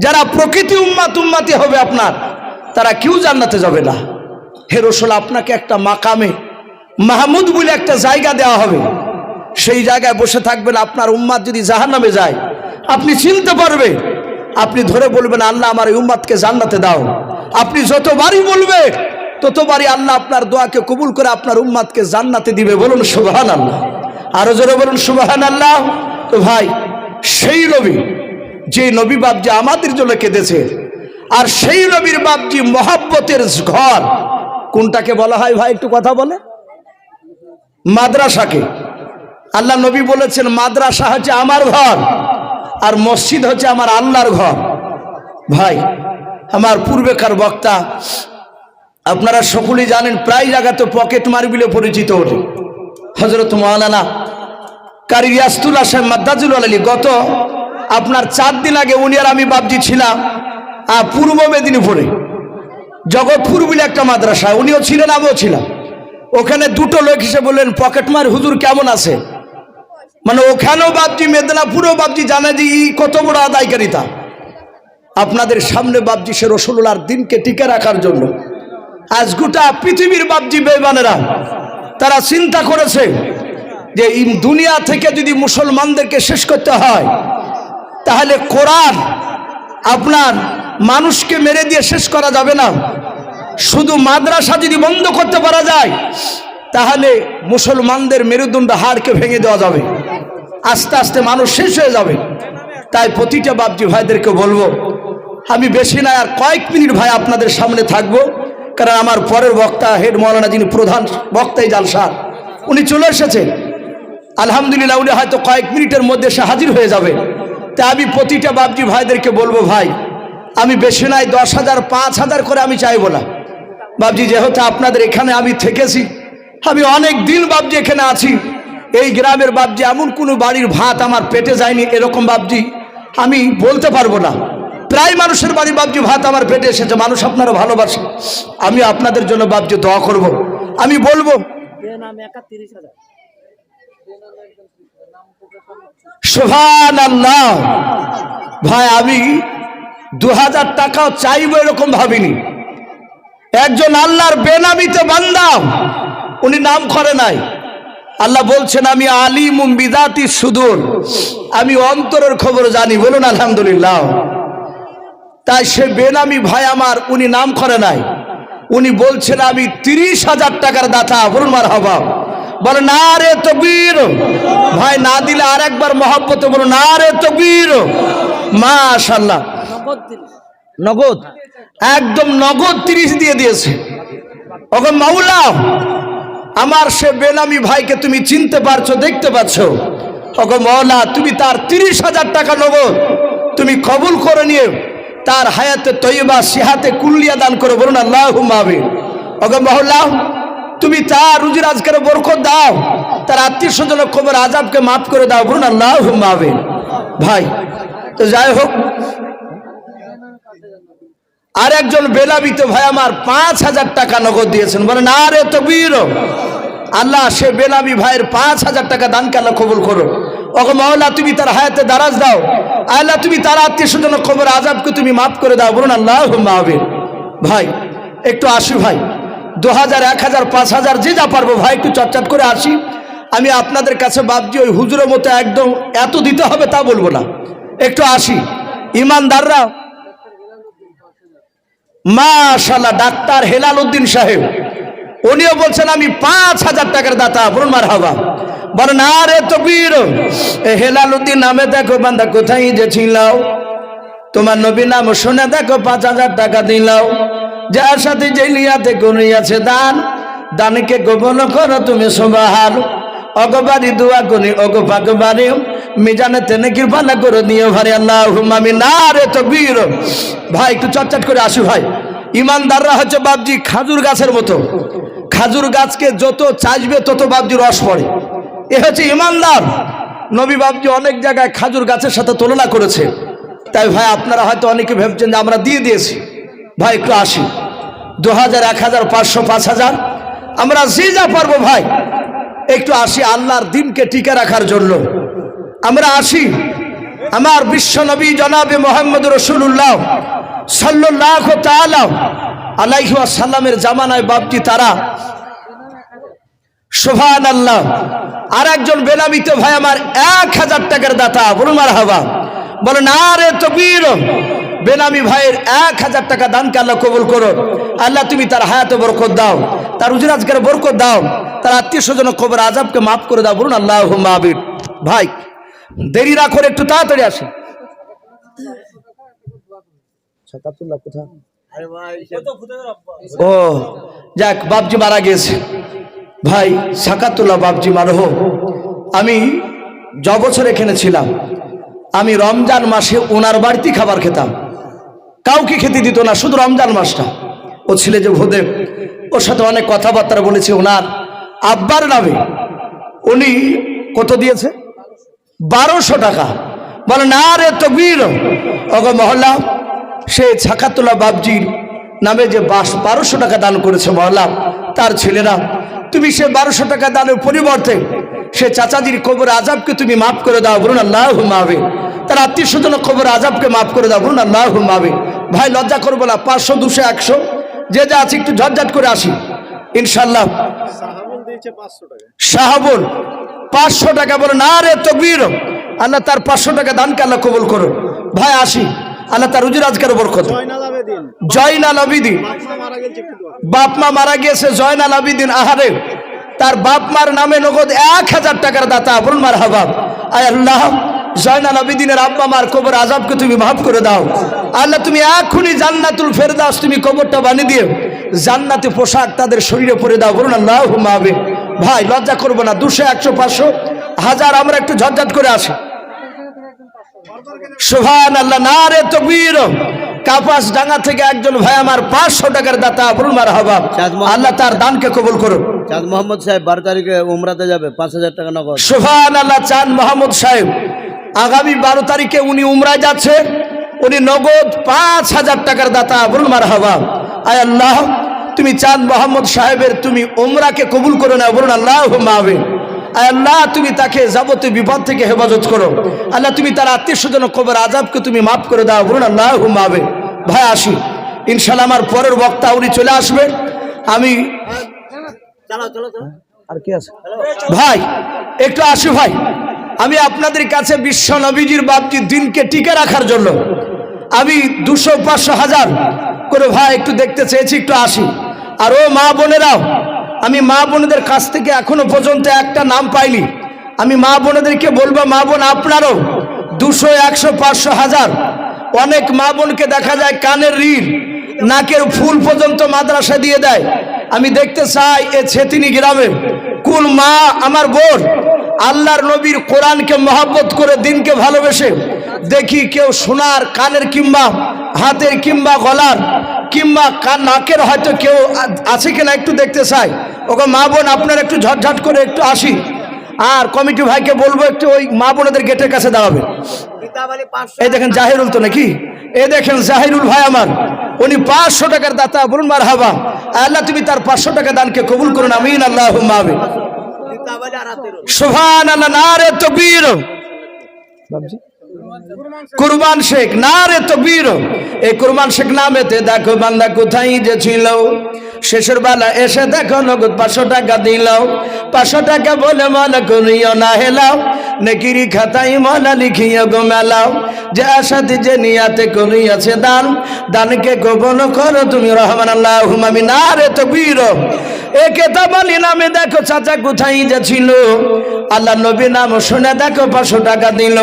যারা প্রকৃতি উম্মতে হবে আপনার, তারা কেউ জান্নাতে যাবে না। হে রাসূল আপনাকে একটা মাকামে মাহমুদ বলে একটা জায়গা দেওয়া হবে, সেই জায়গায় বসে থাকবেন। আপনার উম্মত যদি জাহান্নামে যায় আপনি চিনতে পারবেন, আপনি ধরে বলবেন আল্লাহ আমার এই উম্মতকে জান্নাতে দাও। আপনি যতবারই বলবে ততবারই আল্লাহ আপনার দোয়াকে কবুল করে আপনার উম্মতকে জান্নাতে দিবে। বলুন সুবহানাল্লাহ। আরো জোরে বলুন সুবহানাল্লাহ। তো ভাই সেই নবী যে নবী বাপজি আমাদের জন্য কেঁদেছে, আর সেই নবীর বাপজি মহব্বতের ঘর কোনটাকে বলা হয় ভাই একটু কথা বলে? মাদ্রাসাকে। আল্লাহ নবী বলেছেন মাদ্রাসা হচ্ছে আমার ঘর আর মসজিদ হচ্ছে আমার আল্লাহর ঘর। ভাই আমার পূর্বেকার বক্তা আপনারা সকলেই জানেন প্রায় জায়গাতে পকেট মার বলে পরিচিত ওঠে হযরত মাওলানা কারি রিয়াসতুল্লাহ সাহেব মাদ্দাজুল আলী। গত আপনার 4 দিন আগে উনি আর আমি বাপজি ছিলাম পূর্ব মেদিনীপুরে জগৎপুর বলে একটা মাদ্রাসা, উনিও ছিলেন আমিও ছিলাম। ওখানে দুটো লোক এসে বললেন পকেটমার হুজুর কেমন আছে, মানে ওখানেও বাপজি মেদিনীপুরও বাপজি জানে যে কত বড় আদায়কারিতা। আপনাদের সামনে বাপজি সে রাসূলুল্লাহর দিনকে টিকে রাখার জন্য আজ গোটা পৃথিবীর বাপজি বেঈমানেরা তারা চিন্তা করেছে যে এই দুনিয়া থেকে যদি মুসলমানদেরকে শেষ করতে হয় তাহলে কোরআন আপনার মানুষকে মেরে দিয়ে শেষ করা যাবে না। শুধু মাদ্রাসা যদি বন্ধ করতে পারা যায় তাহলে মুসলমানদের মেরুদণ্ড হাড়কে ভেঙে দেওয়া যাবে, আস্তে আস্তে মানুষ শেষ হয়ে যাবে। তাই প্রতিটা বাপজি ভাইদেরকে বলবো আমি বেশি না আর কয়েক মিনিট ভাই আপনাদের সামনে থাকবো, কারণ আমার পরের বক্তা হেড মাওলানা যিনি প্রধান বক্তাই জালসার উনি চলে এসেছেন। আলহামদুলিল্লাহ উনি হয়তো কয়েক মিনিটের মধ্যে সে হাজির হয়ে যাবে। তাই আমি প্রতিটা বাপজি ভাইদেরকে বলবো ভাই আমি বেশি নাই 10,000 5,000 করে আমি চাইবো না বাপজি, যেহেতু আপনাদের এখানে আমি থেকেছি, আমি অনেক দিন বাপজি এখানে আছি। এই গ্রামের বাপজি এমন কোনো বাড়ির ভাত আমার পেটে যায়নি এরকম বাপজি আমি বলতে পারবো না। প্রায় মানুষের বাড়ি বাপজি ভাত আমার পেটে এসেছে। মানুষ আপনারা ভালোবাসে, আমি আপনাদের জন্য বাপজি দোয়া করব। আমি বলবো সুবহানাল্লাহ। ভাই আমি 2000 টাকাও চাইবো এরকম ভাবিনি। একজন আল্লাহর বেনামিতে বান্দা, উনি নাম করে নাই। আল্লাহ বলছেন আমি আলিমুম বিযাতি সুদূর, আমি অন্তরের খবর জানি। বলুন আলহামদুলিল্লাহ। তাই সে বেনামি ভাই আমার উনি নাম করে নাই, উনি বলছেন আমি 30,000 টাকার দাতা। বলুন মারহাবা। বলে না রে তাকবীর। ভাই না দিলে আর একবার মহব্বতে বলুন না রে তাকবীর। মাশাআল্লাহ। নগদ, একদম নগদ 30 দিয়ে দিয়েছে। ওগো মাওলা, আমার সে বেনামি ভাইকে তুমি চিনতে পারছো, দেখতে পাচ্ছ। ওগো মাওলা, তুমি তার 30,000 টাকা নগদ তুমি কবুল করে নিয়ে তার হায়াতে তৈয়বা সিহাতে কুল্লিয়া দান করে, বলুন আল্লাহুম্মা আমিন। ওগো মাওলা, তুমি তার রুজি রাজগারে বরকত দাও, তার আত্মীয় স্বজনের কবর আযাবকে মাফ করে দাও, বলুন আল্লাহুম্মা আমিন। ভাই তো যাই হোক, আর একজন বেলাবিত ভাই আমার 5,000 টাকা নগদ দিয়েছেন, বলেন আরে তাকবীর। আল্লাহ সে বেলামি ভাইয়ের 5,000 টাকা দানকে আল্লাহ কবুল করো। ওগো মাওলা, তুমি তার হায়াতে দারাজ দাও, আল্লাহ তুমি তার আত্মীয় স্বজনের কবর আযাবকে তুমি মাফ করে দাও, বলুন আল্লাহুম্মা আমিন। ভাই একটু আসি ভাই, 2000, 1000, 5000 যে যা পারবো ভাই একটু চটচট করে আসি। আমি আপনাদের কাছে বাপজি ওই হুজুরের মতো একদম এত দিতে হবে তা বলবো না, একটু আসি। ইমানদাররা মাশাআল্লাহ, ডাক্তার হেলাল উদ্দিন সাহেব উনিও বলছেন আমি 5,000 টাকার দাতা, বলুন মারহাবা, বলেন আরে তাকবীর। হেলাল উদ্দিন নামে দেখো বান্দা কোথায় যে ছিলাও, তোমার নবী নাম শুনে দেখো 5,000 টাকা দিলাও, যার সাথে যে নিয়াতে করিয়াছে দান, দানকে গোপন করো তুমি সুবহান। অগবারি দোয়া করি অগো পাকবারি, মিজানে তেনে কৃপা করে নিও ভারে, আল্লাহুম্মা আমিন। আরে তাকবীর। ভাই একটু চটচট করে আসি ভাই। ইমানদাররা হচ্ছে বাপজি খাজুর গাছের মতো, খাজুর গাছকে যত চাষবে তত বাপজি রস পড়ে, এ হচ্ছে ইমানদার। নবী বাপজি অনেক জায়গায় খাজুর গাছের সাথে তুলনা করেছে। তাই ভাই আপনারা হয়তো অনেকে ভেবছেন যে আমরা দিয়ে দিয়েছি। ভাই একটু আসি, 2000, 1000, 500, 5000 আমরা যে যা পারবো ভাই একটু আসি আল্লাহর দিনকে টিকে রাখার জন্য। আমরা আসি আমার বিশ্ব নবী জনাবে মুহাম্মদ রাসূলুল্লাহ সাল্লাল্লাহু তাআলা আলাইহি ওয়াসাল্লামের জামানায় বাপজি তারা সুবহানাল্লাহ। আর একজন বেলাবিত ভাই আমার 1000 টাকার দাতা, বলুন মারহাবা, বলেন আরে তাকবীর। বেনামি ভাইয়ের 1000 টাকা দানকে আল্লাহ কবুল করো। আল্লাহ তুমি তার হায়াতে বরকত দাও, তার রুজি রাজগারে বরকত দাও, তার আত্মীয় স্বজনের কবর আযাবকে মাফ করে দাও, বলুন আল্লাহুম্মা আমিন। ভাই দেরি না করে একটু তাড়াতাড়ি আসি। ও যাক, বাপজি মারা গেছে ভাই, সাকাতুল্লাহ বাপজি মারহ। আমি বছর এখানে ছিলাম, আমি রমজান মাসে ওনার বাড়িতে খাবার খেতাম, কাউকে খেতে দিত না, শুধু রমজান মাসটা। ও ছেলে যে ভোদেব, ওর সাথে অনেক কথাবার্তা বলেছে। ওনার আব্বার নামে উনি কত দিয়েছে? 1200 টাকা। বলে না রে তাকবীর। ওগো মহল্লা, সে সাকাতুল্লাহ বাপজির নামে যে 1200 টাকা দান করেছে মহল্লা, তার ছেলেরা তুমি সে 1200 টাকা দানের পরিবর্তে সে চাচাজির কবর আযাবকে তুমি মাফ করে দাও, বলুন আল্লাহুম্মা আমিন। তার আত্মীয় স্বজনের কবর আযাবকে মাফ করে দাও, বলুন আল্লাহুম্মা আমিন। ভাই লজ্জা করবো না, 500, 200, 100 যে যা আছে একটু ঝটঝট করে আসি ইনশাআল্লাহ। শাহাবুল 500 টাকা, বলে না রে তাকবীর। আল্লাহ তার 500 টাকা দানকে আল্লাহ কবুল করো। ভাই আসি, আল্লাহ তার রুজি রাজগারে বরকত। জয়নাল আবিদিন, বাপ মা মারা গিয়েছে জয়নাল আবিদিন, আহারে তার বাপ মার নামে নগদ 1000 টাকার দাতা, বলুন মারহাবা। আয় আল্লাহ, জয়নাল আবিদিনের আব্বা মার কবর আযাবকে তুমি মাফ করে দাও। আল্লাহ তুমি এখনই জান্নাতুল ফেরদাউস তুমি কবরটা বানিয়ে দিও, জান্নাতে পোশাক তাদের শরীরে পরে দাও, বলুন আল্লাহুম্মা আমিন। ভাই লজ্জা করবো না, 200, 100, 500, 1000 আমরা একটু ঝটঝট করে আসি। সুবহানাল্লাহ, নারে তাকবীর। কাপাস ডাঙ্গা থেকে একজন ভাই আমার 500 টাকার দাতা, বলুন মারহাবা। আল্লাহ তার দানকে কবুল করুন। চাঁদ মোহাম্মদ সাহেব 12 তারিখে উমরাতে যাবে, 5000 টাকা নগদ। সুবহানাল্লাহ, চাঁদ মোহাম্মদ সাহেব আগামী 12 তারিখে উনি উমরায় যাচ্ছে, উনি নগদ 5000 টাকার দাতা, বলুন মারহাবা। আয় আল্লাহ, তুমি চাঁদ মোহাম্মদ সাহেবের তুমি উমরাকে কবুল করে নাও, বলুন আল্লাহুম্মা আমিন। আয় আল্লাহ, তুমি তাকে যাবতীয় বিপদ থেকে হেফাজত করো। আল্লাহ তুমি তার আত্মীয় স্বজনের কবর আযাবকে তুমি মাফ করে দাও, বলুন আল্লাহুম্মা আমিন। ভাই আসি ইনশাআল্লাহ, আমার পরের বক্তা উনি চলে আসবে। আমি আর কি আছে ভাই একটু আসি ভাই। আমি আপনাদের কাছে বিশ্ব নবীজির বাপজির দিনকে টিকে রাখার জন্য আমি 200, 500, 1000 করে ভাই একটু দেখতে চেয়েছি, একটু আসি। আর ও মা বোনেরাও, আমি মা বোনেদের কাছ থেকে এখনো পর্যন্ত একটা নাম পাইনি। আমি মা বোনেদেরকে বলবো, মা বোন আপনারও 200, 100, 500, 1000 অনেক মা বোনকে দেখা যায় কানের ঋণ নাকের ফুল পর্যন্ত মাদ্রাসা দিয়ে দেয়। আমি দেখতে চাই এ ছেতিনি গ্রামে কোন মা আমার বোন আল্লাহর নবীর কোরআনকে মহব্বত করে দিনকে ভালোবেসে দেখি কেউ সোনার কানের কিংবা হাতের কিংবা গলার কিংবা নাকের হয়তো কেউ আছে কিনা একটু দেখতে চাই। ওকে মা বোন আপনারা একটু ঝটঝট করে একটু আসি, আর কমিটি ভাইকে বলবো একটু ওই মা বোনদের গেটের কাছে দাঁড়াবে। এই দেখেন জাহিরুল তো নাকি, এই দেখেন জাহিরুল ভাই আমার, উনি 500 টাকার দাতা, বলুন মারহাবা। আল্লাহ তুমি তার 500 টাকা দানকে কবুল করুন, আমিন আল্লাহুম্মা আমিন। সুবহানাল্লাহ, নারে তাকবীর। কুরবান শেখ, নারে তাকবীর। এই কুরবান শেখ নামেতে দেখো বান্দা কোথায় যে ছিল, শেষের বেলা এসে দেখো নগদ 500 টাকা দিল। 500 টাকা বলে মালা করিও না হেলাও, নেকিরি খাতাই মালা লিখিও গো মেলাও। যে আশাতে যে নিয়াতে করিয়াছে দান, দানকে গোপন করো তুমি রহমান আল্লাহুম্মা আমিন। নারে তাকবীর। এ কেতাব আলী নামে দেখো চাচা কোথায় যে ছিল, আল্লাহ নবী নাম শুনে দেখো 500 টাকা দিল।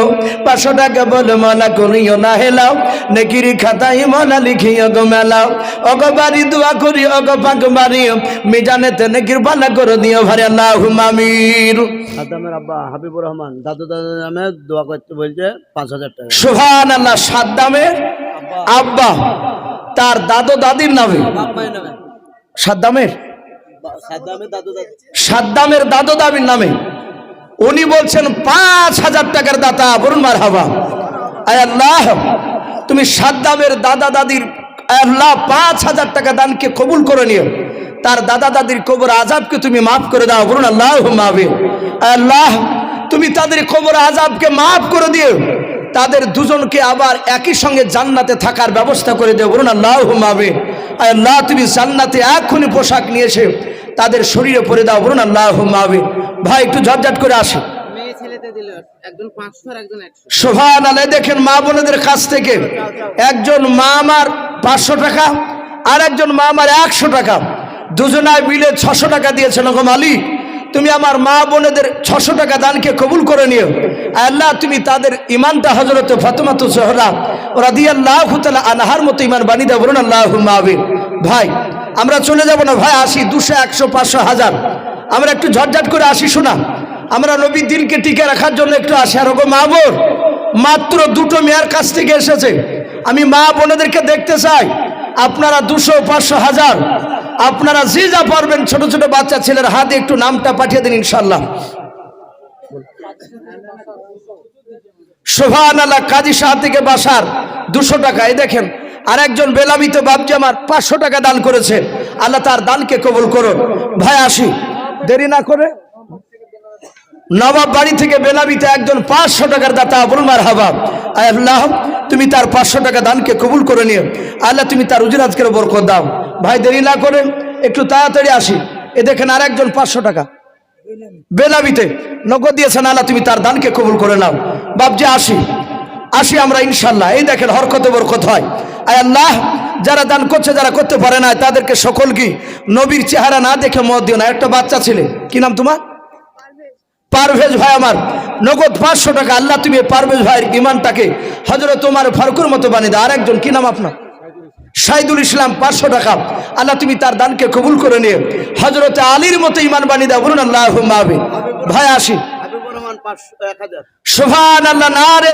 500 টাকা বলে মালা করিও না হেলাও, নেকিরি খাতাই মালা লিখিও গো মেলাও। ওগো বাড়ি দোয়া করি ওগো পাক বাড়ি, মিজানেতে নেকির বালা করে দিও ভারে আল্লাহুম্মা আমিন। সাদ্দামের আব্বা হাবিবুর রহমান দাদু দাদুর নামে দোয়া করতে বলছে 5000 টাকা। সুবহানাল্লাহ, সাদ্দামের আব্বা তার দাদু দাদির নামে, সাদ্দামের সাদ্দামের দাদু দাদির নামে উনি বলছেন 5000 টাকার দাতা, বলুন মারহাবা। আয় আল্লাহ তুমি সাদ্দামের দাদা দাদির আল্লাহ 5000 টাকা দানকে কবুল করে নিও, তার দাদা দাদির কবর আযাবকে তুমি মাফ করে দাও, বলুন আল্লাহুম্মা আমিন। আল্লাহ তুমি তাদের কবর আযাবকে মাফ করে দিও, তাদের দুজনকে আবার একই সঙ্গে জান্নাতে থাকার ব্যবস্থা করে দিও, বলুন আল্লাহুম্মা আমিন। আল্লাহ তুমি জান্নাতে এক্ষুনি পোশাক নিয়ে এসে তাদের শরীরে পরে দাও, বলুন আল্লাহুম্মা আমিন। ভাই একটু ঝটঝট করে আসে। সুবহানাল্লাহ, দেখেন মা বোনদের কাছ থেকে একজন মা আমার 500 টাকা আর একজন মা আমার 100 টাকা, দুজনায় মিলে 600 টাকা দিয়েছেন। ওগো মালিক তুমি আমার মা বোনেদের 600 টাকা দানকে কবুল করে নিও। আল্লাহ তুমি তাদের ইমানটা হযরত ফাতেমাতু জোহরা রাদিয়াল্লাহু তাআলা আনহার মতো ইমান বানিয়ে দাও, বলুন আল্লাহুম্মা আমিন। ভাই আমরা চলে যাব না ভাই, আসি 200 100 500 1000 আমরা একটু ঝটঝট করে আসি। শোনা আমরা নবীর দিনকে টিকে রাখার জন্য একটু আসি। আর ওগো মা বোন, মাত্র 2টো মেয়ের কাছ থেকে এসেছে, আমি মা বোনেদেরকে দেখতে চাই। আপনারা 200 500 1000 আপনারা যে যা পারবেন, ছোট ছোট বাচ্চা ছেলের হাতে একটু নামটা পাঠিয়ে দিন ইনশাআল্লাহ। সুবহানাল্লাহ, কাজী শাহ থেকে বাসার 200 টাকা। এই দেখেন আর একজন বেলামিত বাপজি আমার 500 টাকা দান করেছে, আল্লাহ তার দানকে কবুল করুন। ভাই আসি দেরি না করে। নবাব বাড়ি থেকে বেলাবিতে একজন 500 টাকার দাতা, বলুন মারহাবা। আয় আল্লাহ তুমি তার 500 টাকা দানকে কবুল করে নিও, আল্লাহ তুমি তার উজরাতকে বরকত দাও। ভাই দেরি না করে একটু তাড়াতাড়ি আসি। এ দেখেন আর একজন 500 টাকা বেলাবিতে নগদ দিয়েছেন, আল্লাহ তুমি তার দানকে কবুল করে নাও। বাপজি আসি আমরা ইনশাআল্লাহ। এই দেখেন হরকতে বরকত হয়। আয় আল্লাহ যারা দান করছে, যারা করতে পারে না, তাদেরকে সকলকে নবীর চেহারা না দেখে মত দিও না। একটা বাচ্চা ছেলে, কি নাম তোমার? পারভেজ ভাই আমার, নগদ 500 টাকা। আল্লাহ তুমি পারভেজ ভাইয়ের ইমানটাকে হযরত ওমর ফারুকের মতো বানিয়ে দাও। আরেকজন কি নাম আপনার? শাহিদুল ইসলাম 500 টাকা, আল্লাহ তুমি তার দানকে কবুল করে নিও, হযরত আলীর মতো ইমান বানিয়ে দাও, বলুন আল্লাহুম্মা আমিন। ভাই আসি। সুবহানাল্লাহ, নারে